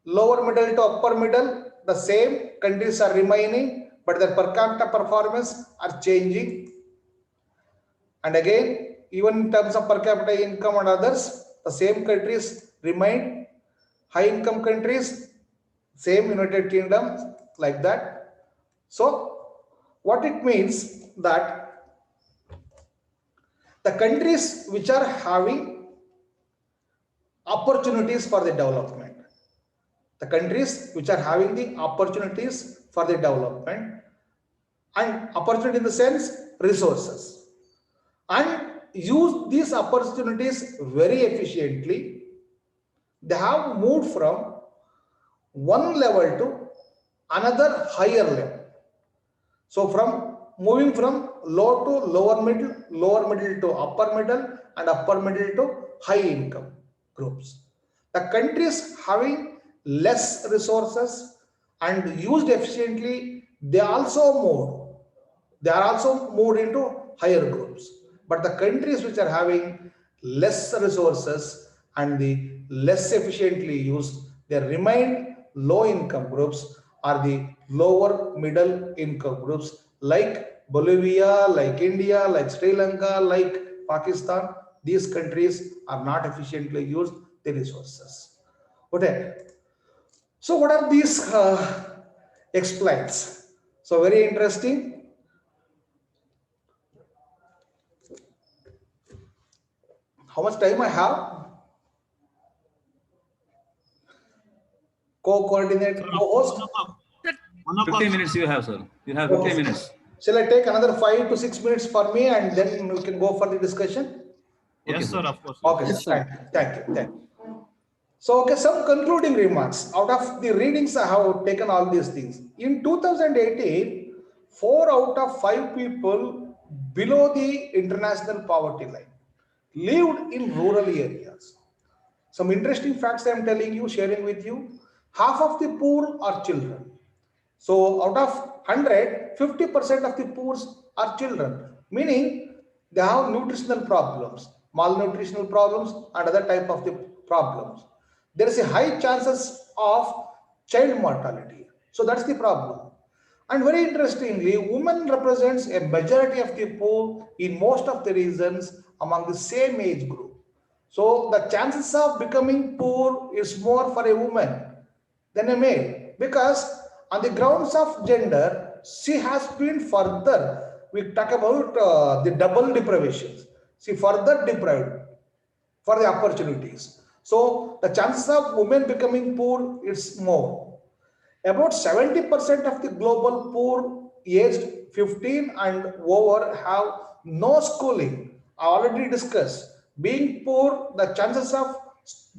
Lower middle to upper middle, the same, countries are remaining, but their per capita performance are changing. And again, even in terms of per capita income and others, the same countries remain. High income countries, same, United Kingdom, like that. So, what it means that the countries which are having opportunities for the development, the countries which are having the opportunities for the development, and opportunity in the sense resources, and use these opportunities very efficiently. They have moved from one level to another higher level. So from moving from low to lower middle to upper middle, and upper middle to high income groups. The countries having less resources and used efficiently, they are also moved into higher groups. But the countries which are having less resources and the less efficiently used, they remain low income groups or the lower middle income groups like Bolivia, like India, like Sri Lanka, like Pakistan. These countries are not efficiently used the resources. Okay. So what are these exploits? So very interesting. How much time I have? Co-coordinate, Sir, co-host. 1 o'clock. 15 minutes you have, sir. You have 15 Okay. minutes. Shall I take another 5 to 6 minutes for me, and then we can go for the discussion? Okay, Yes, sir. sir, of course. Okay, Yes. sir. Thank you. So, okay, some concluding remarks. Out of the readings, I have taken all these things. In 2018, 4 out of 5 people below the international poverty line lived in rural areas. Some interesting facts I am telling you, sharing with you. Half of the poor are children. So out of 100, 50% of the poor are children, meaning they have nutritional problems, malnutritional problems, and other type of the problems. There is a high chances of child mortality. So that's the problem. And very interestingly, women represents a majority of the poor in most of the regions among the same age group. So the chances of becoming poor is more for a woman than a male, because on the grounds of gender she has been further, we talk about the double deprivations, she further deprived for the opportunities. So the chances of women becoming poor is more. About 70% of the global poor aged 15 and over have no schooling. I already discussed. Being poor, the chances of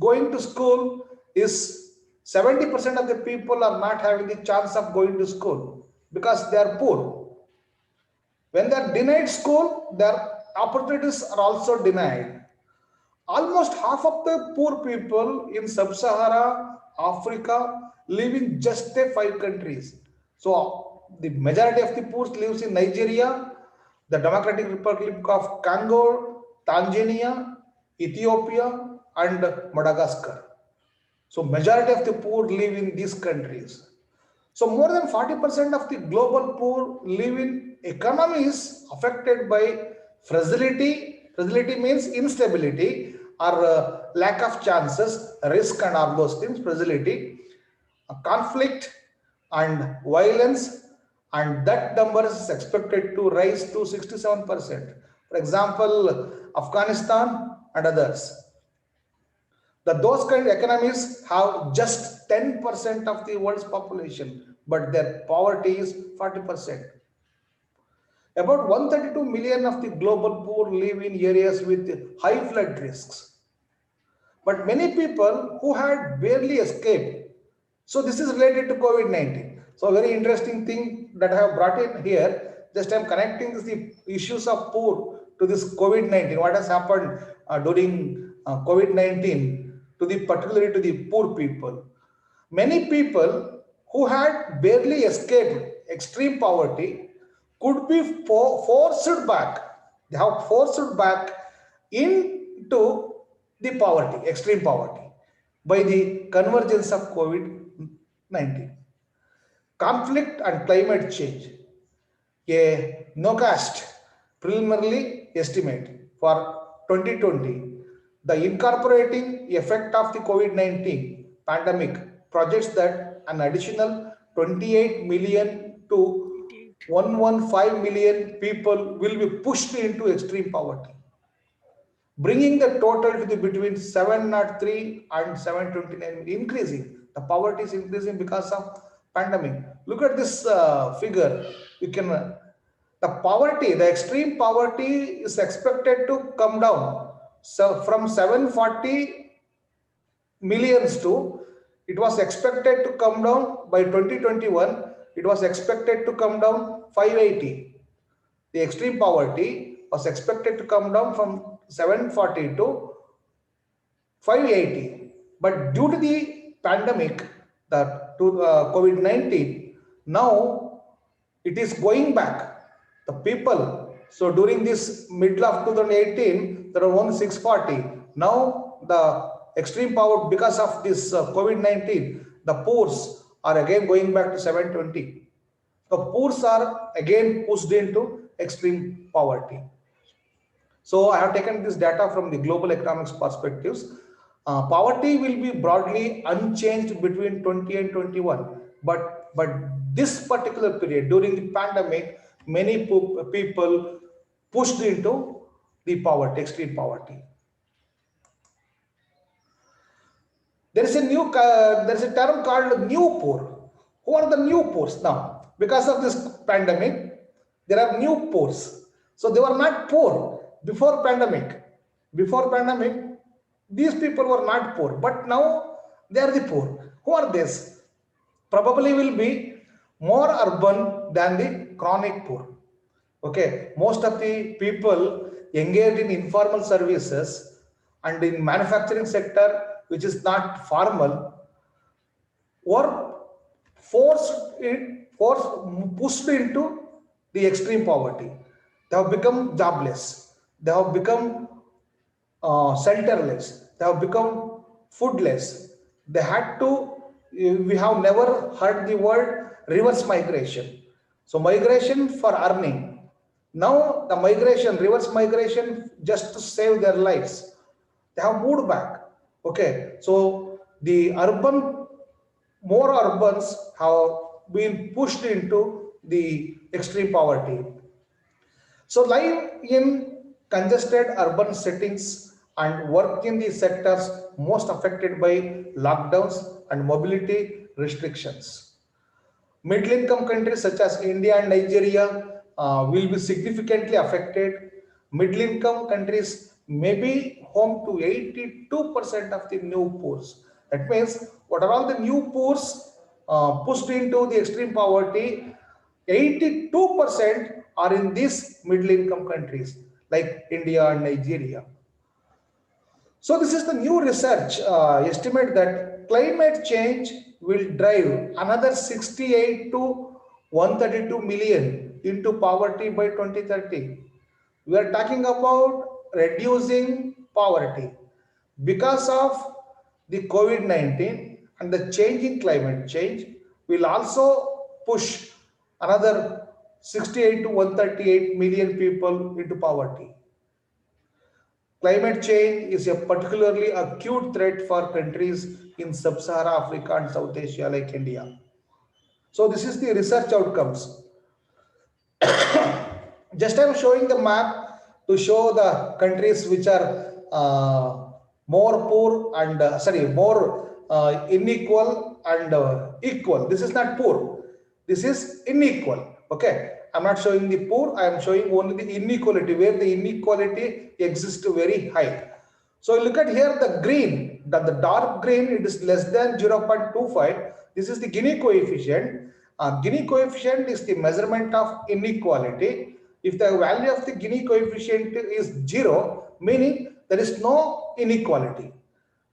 going to school is 70% of the people are not having the chance of going to school because they are poor. When they are denied school, their opportunities are also denied. Almost half of the poor people in sub-Sahara Africa live in just a 5 countries. So the majority of the poor lives in Nigeria, the Democratic Republic of Congo, Tanzania, Ethiopia, and Madagascar. So majority of the poor live in these countries. So more than 40% of the global poor live in economies affected by fragility. Fragility means instability or lack of chances, risk and all those things, fragility, conflict and violence, and that number is expected to rise to 67%. For example, Afghanistan and others. Those kind of economies have just 10% of the world's population, but their poverty is 40%. About 132 million of the global poor live in areas with high flood risks. But many people who had barely escaped. So this is related to COVID-19. So a very interesting thing that I have brought in here, just I am connecting the issues of poor to this COVID-19, what has happened during COVID-19 to the particularly to the poor people. Many people who had barely escaped extreme poverty could be forced back. They have forced back into the poverty, extreme poverty, by the convergence of COVID-19. Conflict and climate change. A NOCAST preliminary estimate for 2020, the incorporating effect of the COVID-19 pandemic projects that an additional 28 million to 115 million people will be pushed into extreme poverty, bringing the total to the between 703 and 729, increasing. The poverty is increasing because of pandemic. Look at this figure. You can The extreme poverty is expected to come down. So from 740 millions to, it was expected to come down by 2021, it was expected to come down 580. The extreme poverty was expected to come down from 740 to 580. But due to the pandemic, COVID-19, now it is going back. The people, so during this middle of 2018, there were only 640. Now the extreme power, because of this COVID-19, the poors are again going back to 720. The poors are again pushed into extreme poverty. So I have taken this data from the global economics perspectives. Poverty will be broadly unchanged between 20 and 21, but this particular period during the pandemic, many people pushed into the poverty, extreme poverty. There is a term called new poor. Who are the new poors now? Because of this pandemic, there are new poors. So they were not poor before pandemic. Before pandemic, these people were not poor, but now they are the poor. Who are this? Probably will be more urban than the chronic poor. Okay, most of the people engaged in informal services and in manufacturing sector, which is not formal, were forced pushed into the extreme poverty. They have become jobless. They have become shelterless. They have become foodless. They had to. We have never heard the word reverse migration. So migration for earning. Now the migration, reverse migration, just to save their lives. They have moved back. Okay, so the more urbans have been pushed into the extreme poverty. So live in congested urban settings and work in the sectors most affected by lockdowns and mobility restrictions. Middle income countries such as India and Nigeria will be significantly affected. Middle income countries may be home to 82% of the new poors. That means what are all the new poors pushed into the extreme poverty? 82% are in these middle income countries like India and Nigeria. So this is the new research estimate that climate change will drive another 68 to 132 million into poverty by 2030. We are talking about reducing poverty because of the COVID-19 and the changing climate change will also push another 68 to 138 million people into poverty. Climate change is a particularly acute threat for countries in sub-Sahara Africa and South Asia like India. So this is the research outcomes. Just I'm showing the map to show the countries which are more poor and more unequal and equal. This is not poor. This is unequal. Okay. I'm not showing the poor. I am showing only the inequality, where the inequality exists very high. So look at here the green, the dark green, it is less than 0.25. This is the Gini coefficient. Gini coefficient is the measurement of inequality. If the value of the Gini coefficient is 0, meaning there is no inequality.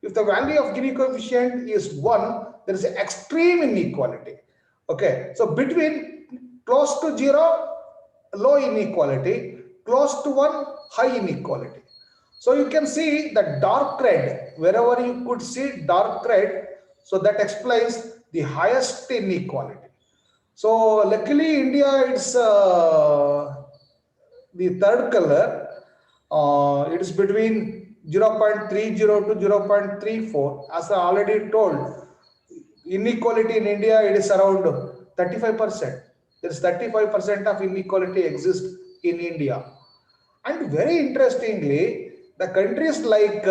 If the value of Gini coefficient is 1, there is an extreme inequality. Okay, so between close to 0, low inequality, close to 1, high inequality. So you can see the dark red, wherever you could see dark red, so that explains the highest inequality. So luckily India, it's the third color, it is between 0.30 to 0.34. As I already told, inequality in India, it is around 35%. There is 35% of inequality exists in India. And very interestingly, the countries like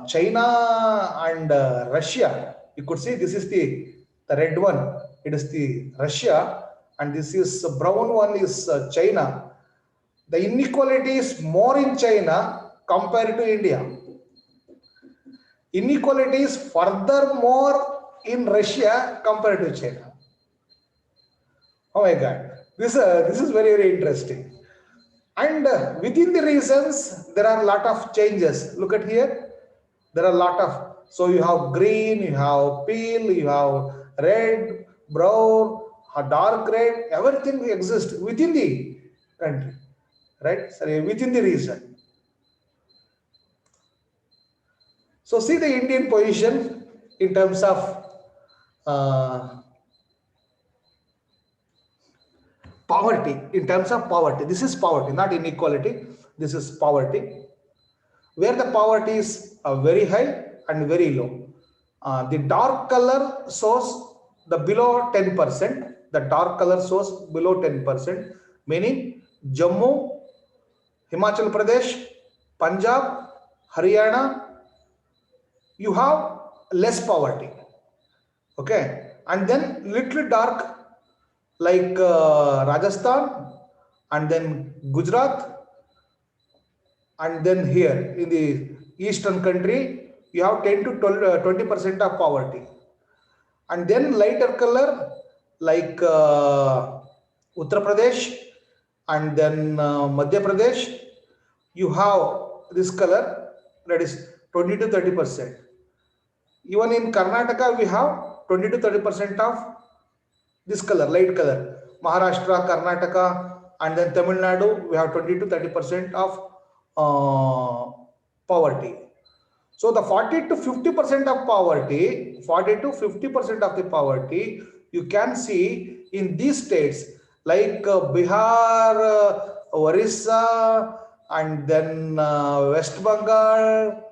China and Russia, you could see this is the red one. It is the Russia and this is brown one is China. The inequality is more in China compared to India. Inequality is further more in Russia compared to China. Oh my God, this is very, very interesting. And within the reasons, there are a lot of changes. Look at here. There are a lot of, so you have green, you have pale, you have red, brown, dark red, everything exists within the country, right? Sorry, within the region. So see the Indian position in terms of poverty, in terms of poverty. This is poverty, not inequality. This is poverty, where the poverty is very high and very low. The dark color shows the below 10%. The dark color shows below 10%, meaning Jammu, Himachal Pradesh, Punjab, Haryana, you have less poverty. Okay, and then little dark like Rajasthan, and then Gujarat, and then here in the eastern country you have 10 to 20% of poverty, and then lighter color like Uttar Pradesh, and then Madhya Pradesh, you have this color, that is 20 to 30%. Even in Karnataka we have 20 to 30% of this color, light color. Maharashtra, Karnataka, and then Tamil Nadu, we have 20 to 30% of poverty. So the 40 to 50% of poverty, 40 to 50% of the poverty, you can see in these states like Bihar, Orissa, and then West Bengal,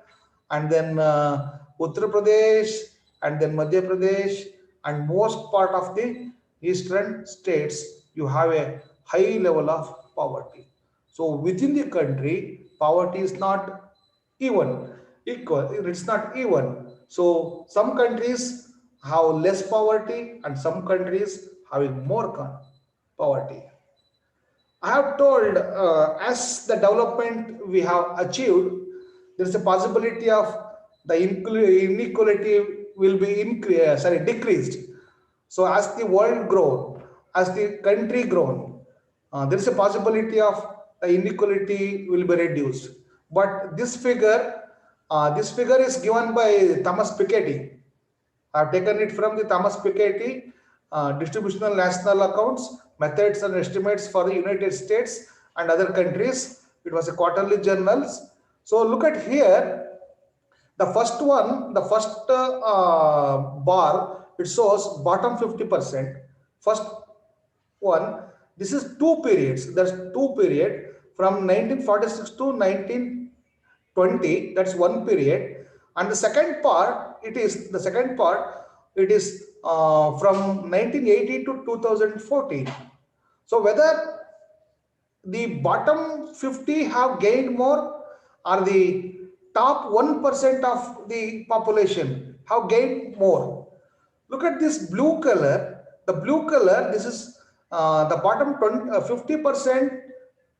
and then Uttar Pradesh, and then Madhya Pradesh, and most part of the eastern states, you have a high level of poverty. So within the country, poverty is not even equal, it's not even. So some countries have less poverty and some countries having more poverty. I have told as the development we have achieved, there is a possibility of the inequality will be decreased. So as the world grown, as the country grown, there is a possibility of the inequality will be reduced. But this figure is given by Thomas Piketty. I have taken it from the Thomas Piketty Distributional National Accounts, Methods and Estimates for the United States and other countries. It was a quarterly journals. So look at here, the first one, the first bar, it shows bottom 50%. First one, this is two periods. There's two period from 1946 to 1920. That's one period. And the second part, it is from 1980 to 2014. So whether the bottom 50 have gained more or the top 1% of the population have gained more. Look at this blue color. The blue color, this is the bottom 50%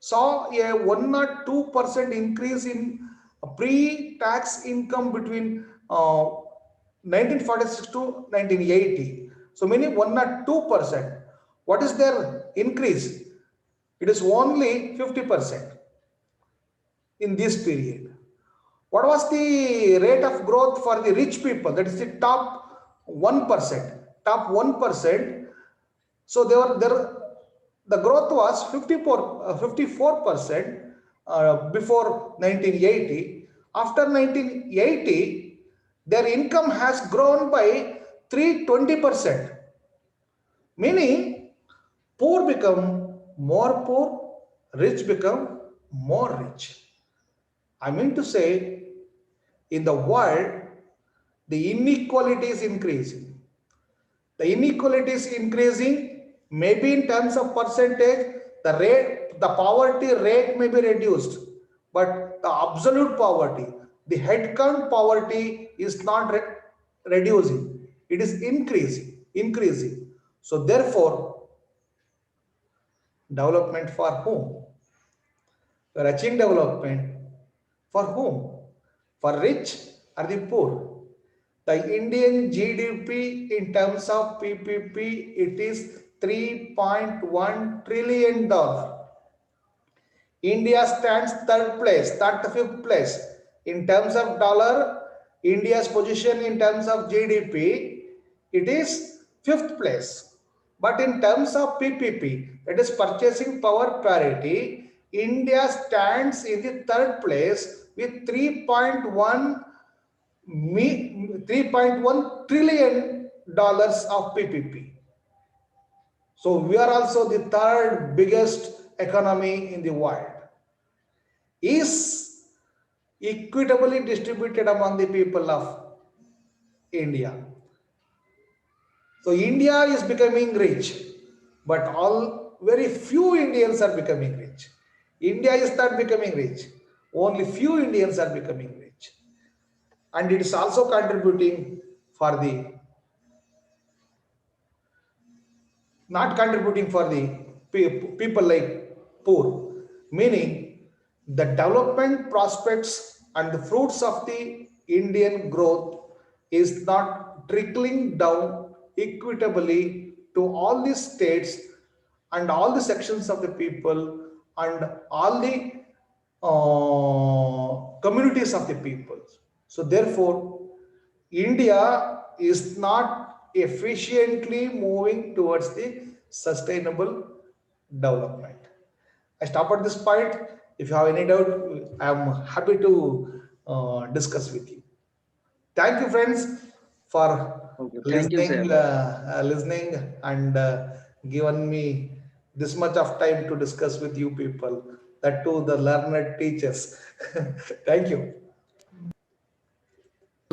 saw a 1 or 2% increase in pre-tax income between 1946 to 1980. So meaning 1 or 2%. What is their increase? It is only 50% in this period. What was the rate of growth for the rich people? That is the top 1%. Top 1%. So the growth was 54% before 1980. After 1980, their income has grown by 320%. Meaning, poor become more poor, rich become more rich. I mean to say, in the world, the inequality is increasing. The inequality is increasing, maybe in terms of percentage, the poverty rate may be reduced, but the absolute poverty, the headcount poverty is not reducing, it is increasing. So therefore, Development for whom? We are achieving development for whom? For rich or the poor? The Indian GDP in terms of PPP, it is $3.1 trillion. India stands third place, third to fifth place. In terms of dollar, India's position in terms of GDP, it is fifth place. But in terms of PPP, that is purchasing power parity, India stands in the third place with 3.1 trillion dollars of PPP. So we are also the third biggest economy in the world. Is equitably distributed among the people of India. So India is becoming rich, but all very few Indians are becoming rich. India is not becoming rich. Only few Indians are becoming rich. And it is also contributing for the not contributing for the people like poor, meaning the development prospects and the fruits of the Indian growth is not trickling down equitably to all the states and all the sections of the people and all the communities of the people. So therefore, India is not efficiently moving towards the sustainable development. I stop at this point. If you have any doubt, I am happy to discuss with you. Thank you, friends, for Okay, thank you, sir. listening and given me this much of time to discuss with you people. That too, the learned teachers. Thank you.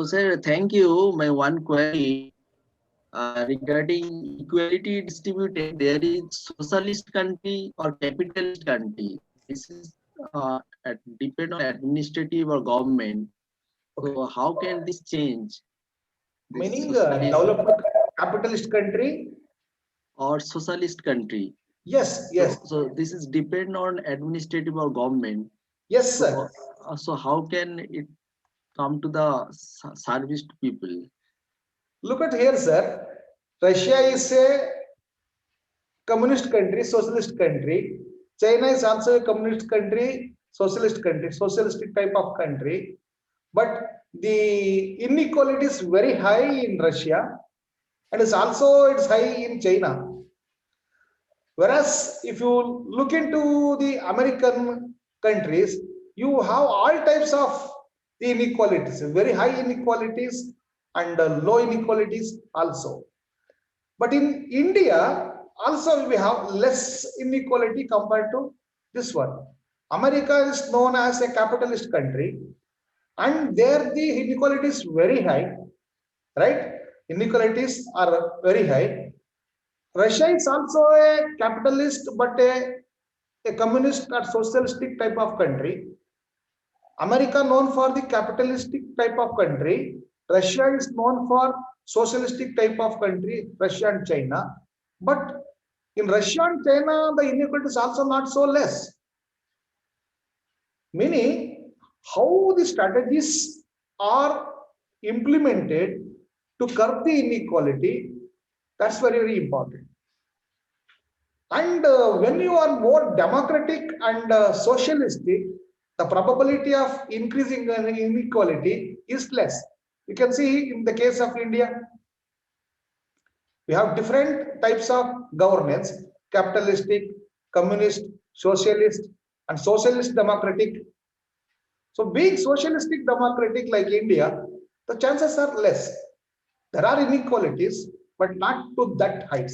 So, sir, thank you. My one query regarding equality distributed, there is socialist country or capitalist country. This is depend on administrative or government. Okay. So, how can this change? This Meaning socialist developed capitalist country. or socialist country. Yes, yes, So this is depend on administrative or government. yes, sir. So how can it come to the service to people? Look at here, sir. Russia is a communist country, socialist country. China is also a communist country, socialist country, socialistic type of country. But the inequality is very high in Russia, and it's high in China. Whereas if you look into the American countries, you have all types of the inequalities, very high inequalities and low inequalities also. But in India, also we have less inequality compared to this one. America is known as a capitalist country, and there the inequality is very high, right? Inequalities are very high. Russia is also a capitalist but a communist or socialistic type of country. America known for the capitalistic type of country. Russia is known for socialistic type of country, Russia and China. But in Russia and China, the inequality is also not so less. Meaning, how the strategies are implemented to curb the inequality, that's very, very important. And when you are more democratic and socialistic, the probability of increasing inequality is less. You can see in the case of India, we have different types of governance: capitalistic, communist, socialist, and socialist democratic. So, being socialistic democratic like India, the chances are less. There are inequalities, but not to that height.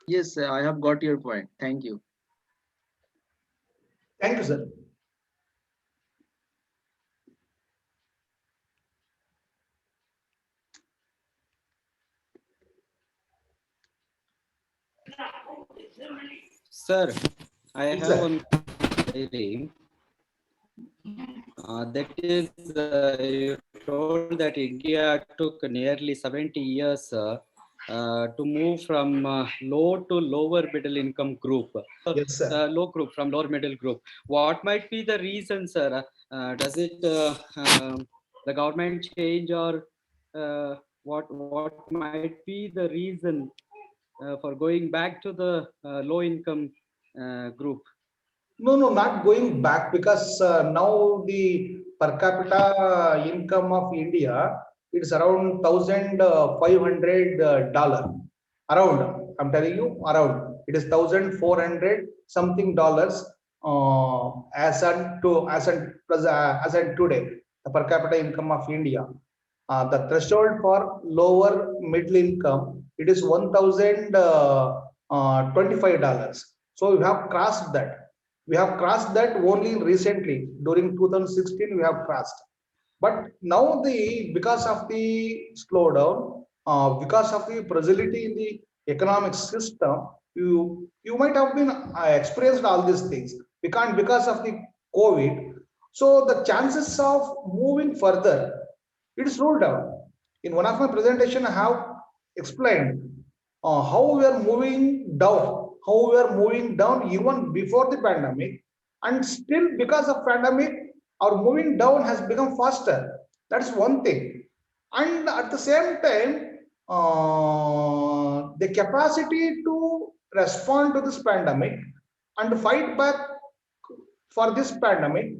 Yes, sir, I have got your point. Thank you. Thank you, sir. Sir, I Yes, have sir. one query. That is, you told that India took nearly 70 years to move from low to lower middle income group. Yes, sir. Low group from lower middle group. What might be the reason, sir? Does it the government change, or what might be the reason for going back to the low income group? No, no, not going back, because now the per capita income of India, it's around $1,500. Around, I'm telling you, around. It is 1,400 something dollars as on today. The per capita income of India. The threshold for lower middle income, it is $1,025. So we have crossed that. We have crossed that only recently. During 2016, we have crossed. But now because of the slowdown, because of the fragility in the economic system, you might have been experienced all these things. Because of the COVID. So the chances of moving further, it is ruled out. In one of my presentation, I have explained how we are moving down, even before the pandemic, and still because of pandemic, our moving down has become faster. That's one thing. And at the same time, the capacity to respond to this pandemic and fight back for this pandemic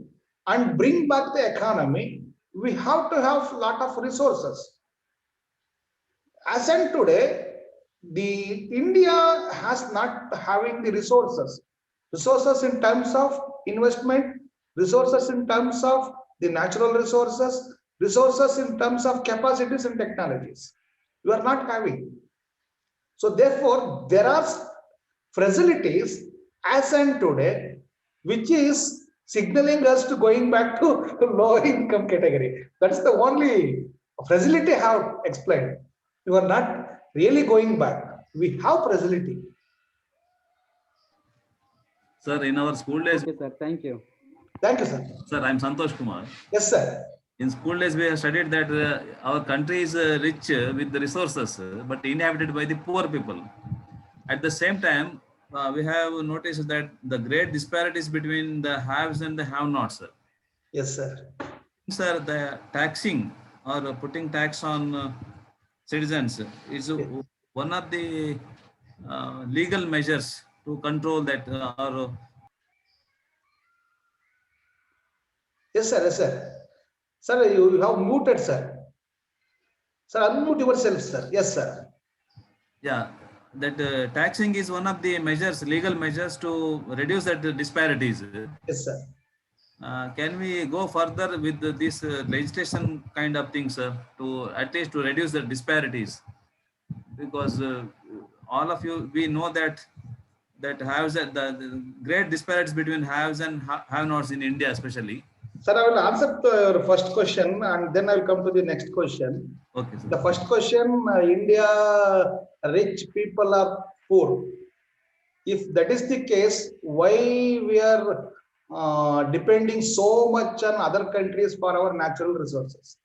and bring back the economy, we have to have a lot of resources. As and today, the India has not having the resources in terms of investment, resources in terms of the natural resources in terms of capacities and technologies. We are not having. So therefore, there are fragilities as and today, which is signaling us to going back to low income category. That's the only fragility I have explained. You are not really going back. We have fragility. Sir, in our school days, Okay, sir. Thank you. Thank you, sir. sir, I'm Santosh Kumar. Yes, sir. In school days, we have studied that our country is rich with the resources, but inhabited by the poor people. At the same time, we have noticed that the great disparities between the haves and the have-nots. Sir. Yes, sir. Sir, the taxing or putting tax on citizens is one of the legal measures to control that or Yes, sir. Yes, sir. Sir, you have muted, sir. Sir, unmute yourself, sir. Yes, sir. yeah, that taxing is one of the measures, legal measures to reduce that disparities. Yes, sir. Can we go further with this legislation kind of things to at least to reduce the disparities? Because all of you, we know that haves the great disparities between haves and have-nots in India, especially. Sir, I will answer the first question and then I will come to the next question. Okay, sir. The first question, India, rich people are poor. If that is the case, why we are depending so much on other countries for our natural resources?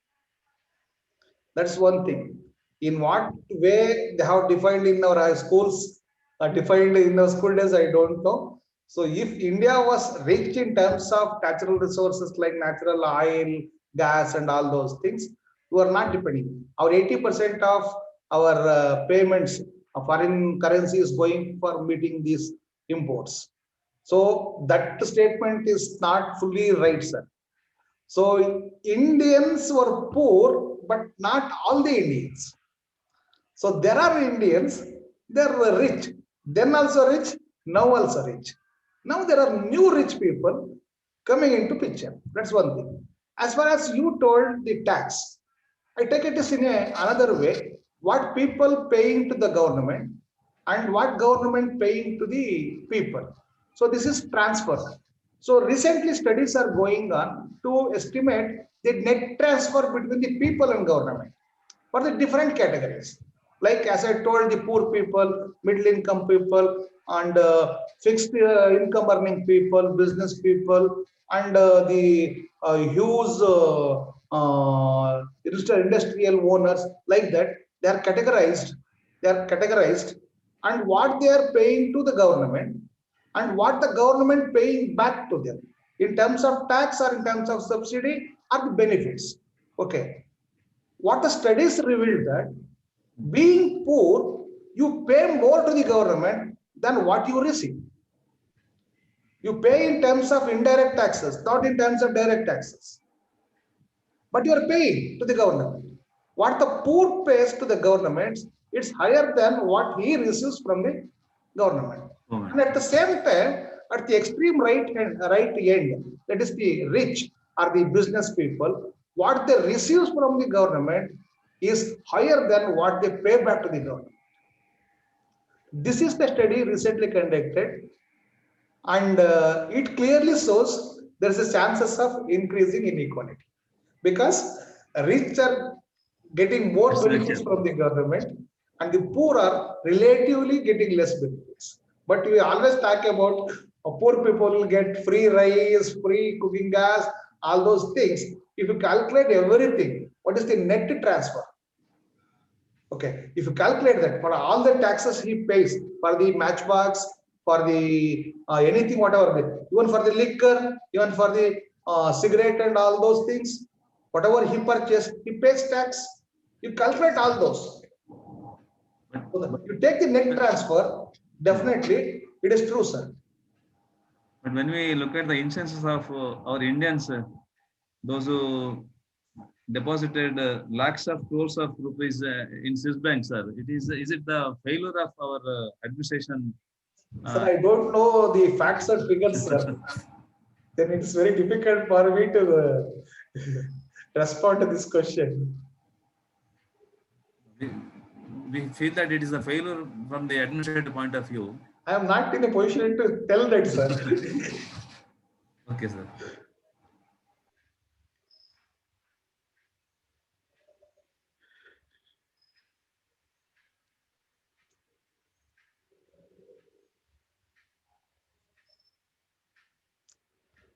That's one thing. In what way they have defined in our schools, defined in our school days, I don't know. So if India was rich in terms of natural resources like natural oil, gas, and all those things, we are not depending. Our 80% of our payments of foreign currency is going for meeting these imports. So that statement is not fully right, sir. So Indians were poor, but not all the Indians. So there are Indians, they're rich, then also rich, now also rich. Now there are new rich people coming into picture. That's one thing. As far as you told the tax, I take it as in another way, what people paying to the government and what government paying to the people. So this is transfer. So recently studies are going on to estimate the net transfer between the people and government for the different categories. Like as I told, the poor people, middle income people, and fixed income earning people, business people, and the huge industrial owners, like that, they are categorized. They are categorized, and what they are paying to the government, and what the government paying back to them in terms of tax or in terms of subsidy or the benefits. Okay, what the studies revealed that being poor, you pay more to the government than what you receive. You pay in terms of indirect taxes, not in terms of direct taxes. But you are paying to the government. What the poor pays to the government, it's higher than what he receives from the government. And at the same time, at the extreme right end, that is the rich or the business people, what they receive from the government is higher than what they pay back to the government. This is the study recently conducted, and it clearly shows there is a chances of increasing inequality, because rich are getting more benefits from the government and the poor are relatively getting less benefits. But we always talk about poor people will get free rice, free cooking gas, all those things. If you calculate everything, what is the net transfer? Okay, if you calculate that for all the taxes he pays for the matchbox, for the anything, whatever, even for the liquor, even for the cigarette and all those things, whatever he purchased, he pays tax. You calculate all those. So you take the net transfer, definitely it is true, sir. But when we look at the instances of our Indians, those who deposited lakhs of crores of rupees in Swiss banks, sir, is it the failure of our administration? Sir, I don't know the facts and figures, sir. Then it's very difficult for me to respond to this question. We feel that it is a failure from the administrative point of view. I am not in a position to tell that, sir. Okay, sir.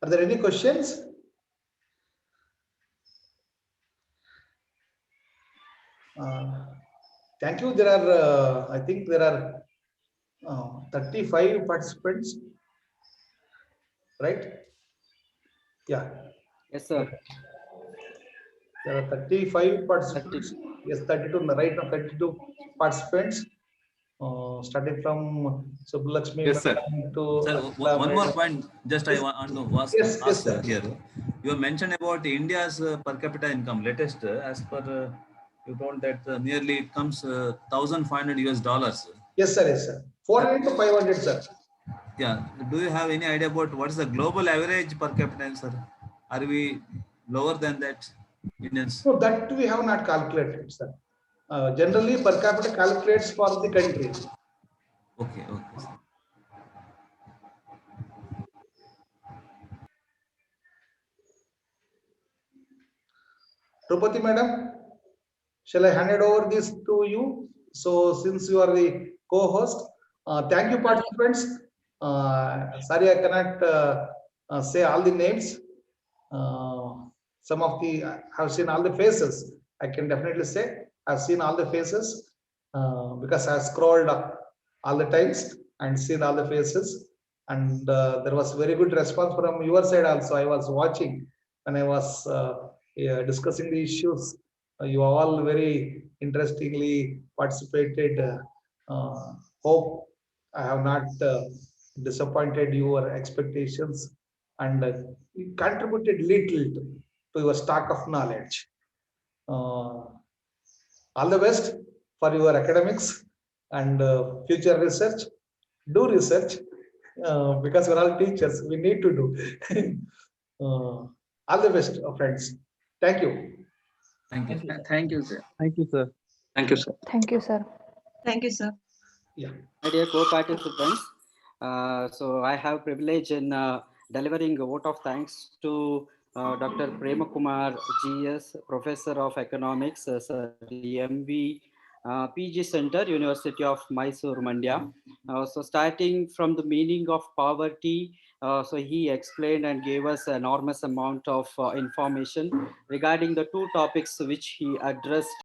Are there any questions? Thank you. There are, I think there are 35 participants, right? Yeah. Yes, sir. There are 35 participants. 30. Yes, 32, right now 32 participants. Starting from Subbulakshmi. Yes, sir. To Sir, one more point. Just I want to ask, yes, sir. Here. You mentioned about India's per capita income. Latest, as per you told that nearly it comes $1,500 US. Yes, sir. Yes, sir. 400 to 500, sir. Yeah. Do you have any idea about what is the global average per capita, sir? Are we lower than that, Indians? No, that we have not calculated, sir. Generally, per capita calculates for the country. Okay, okay, sir. Drupati madam, shall I hand it over this to you? So since you are the co-host, thank you participants. Sorry, I cannot say all the names. Some of the, I have seen all the faces. I can definitely say I've seen all the faces because I scrolled all the times and seen all the faces. And there was very good response from your side also. I was watching when I was discussing the issues. You all very interestingly participated. Hope I have not disappointed your expectations, and contributed little to your stock of knowledge. All the best for your academics and future research. Do research because we're all teachers. We need to do. All the best, friends. Thank you. Thank you. Thank you, sir. Thank you, sir. Thank you, sir. Thank you, sir. Thank you, sir. Yeah. My dear co-participants, so I have privilege in delivering a vote of thanks to Dr. Premakumara GS, Professor of Economics, MV, PG Center, University of Mysore, Mandya. So starting from the meaning of poverty So he explained and gave us enormous amount of information regarding the two topics which he addressed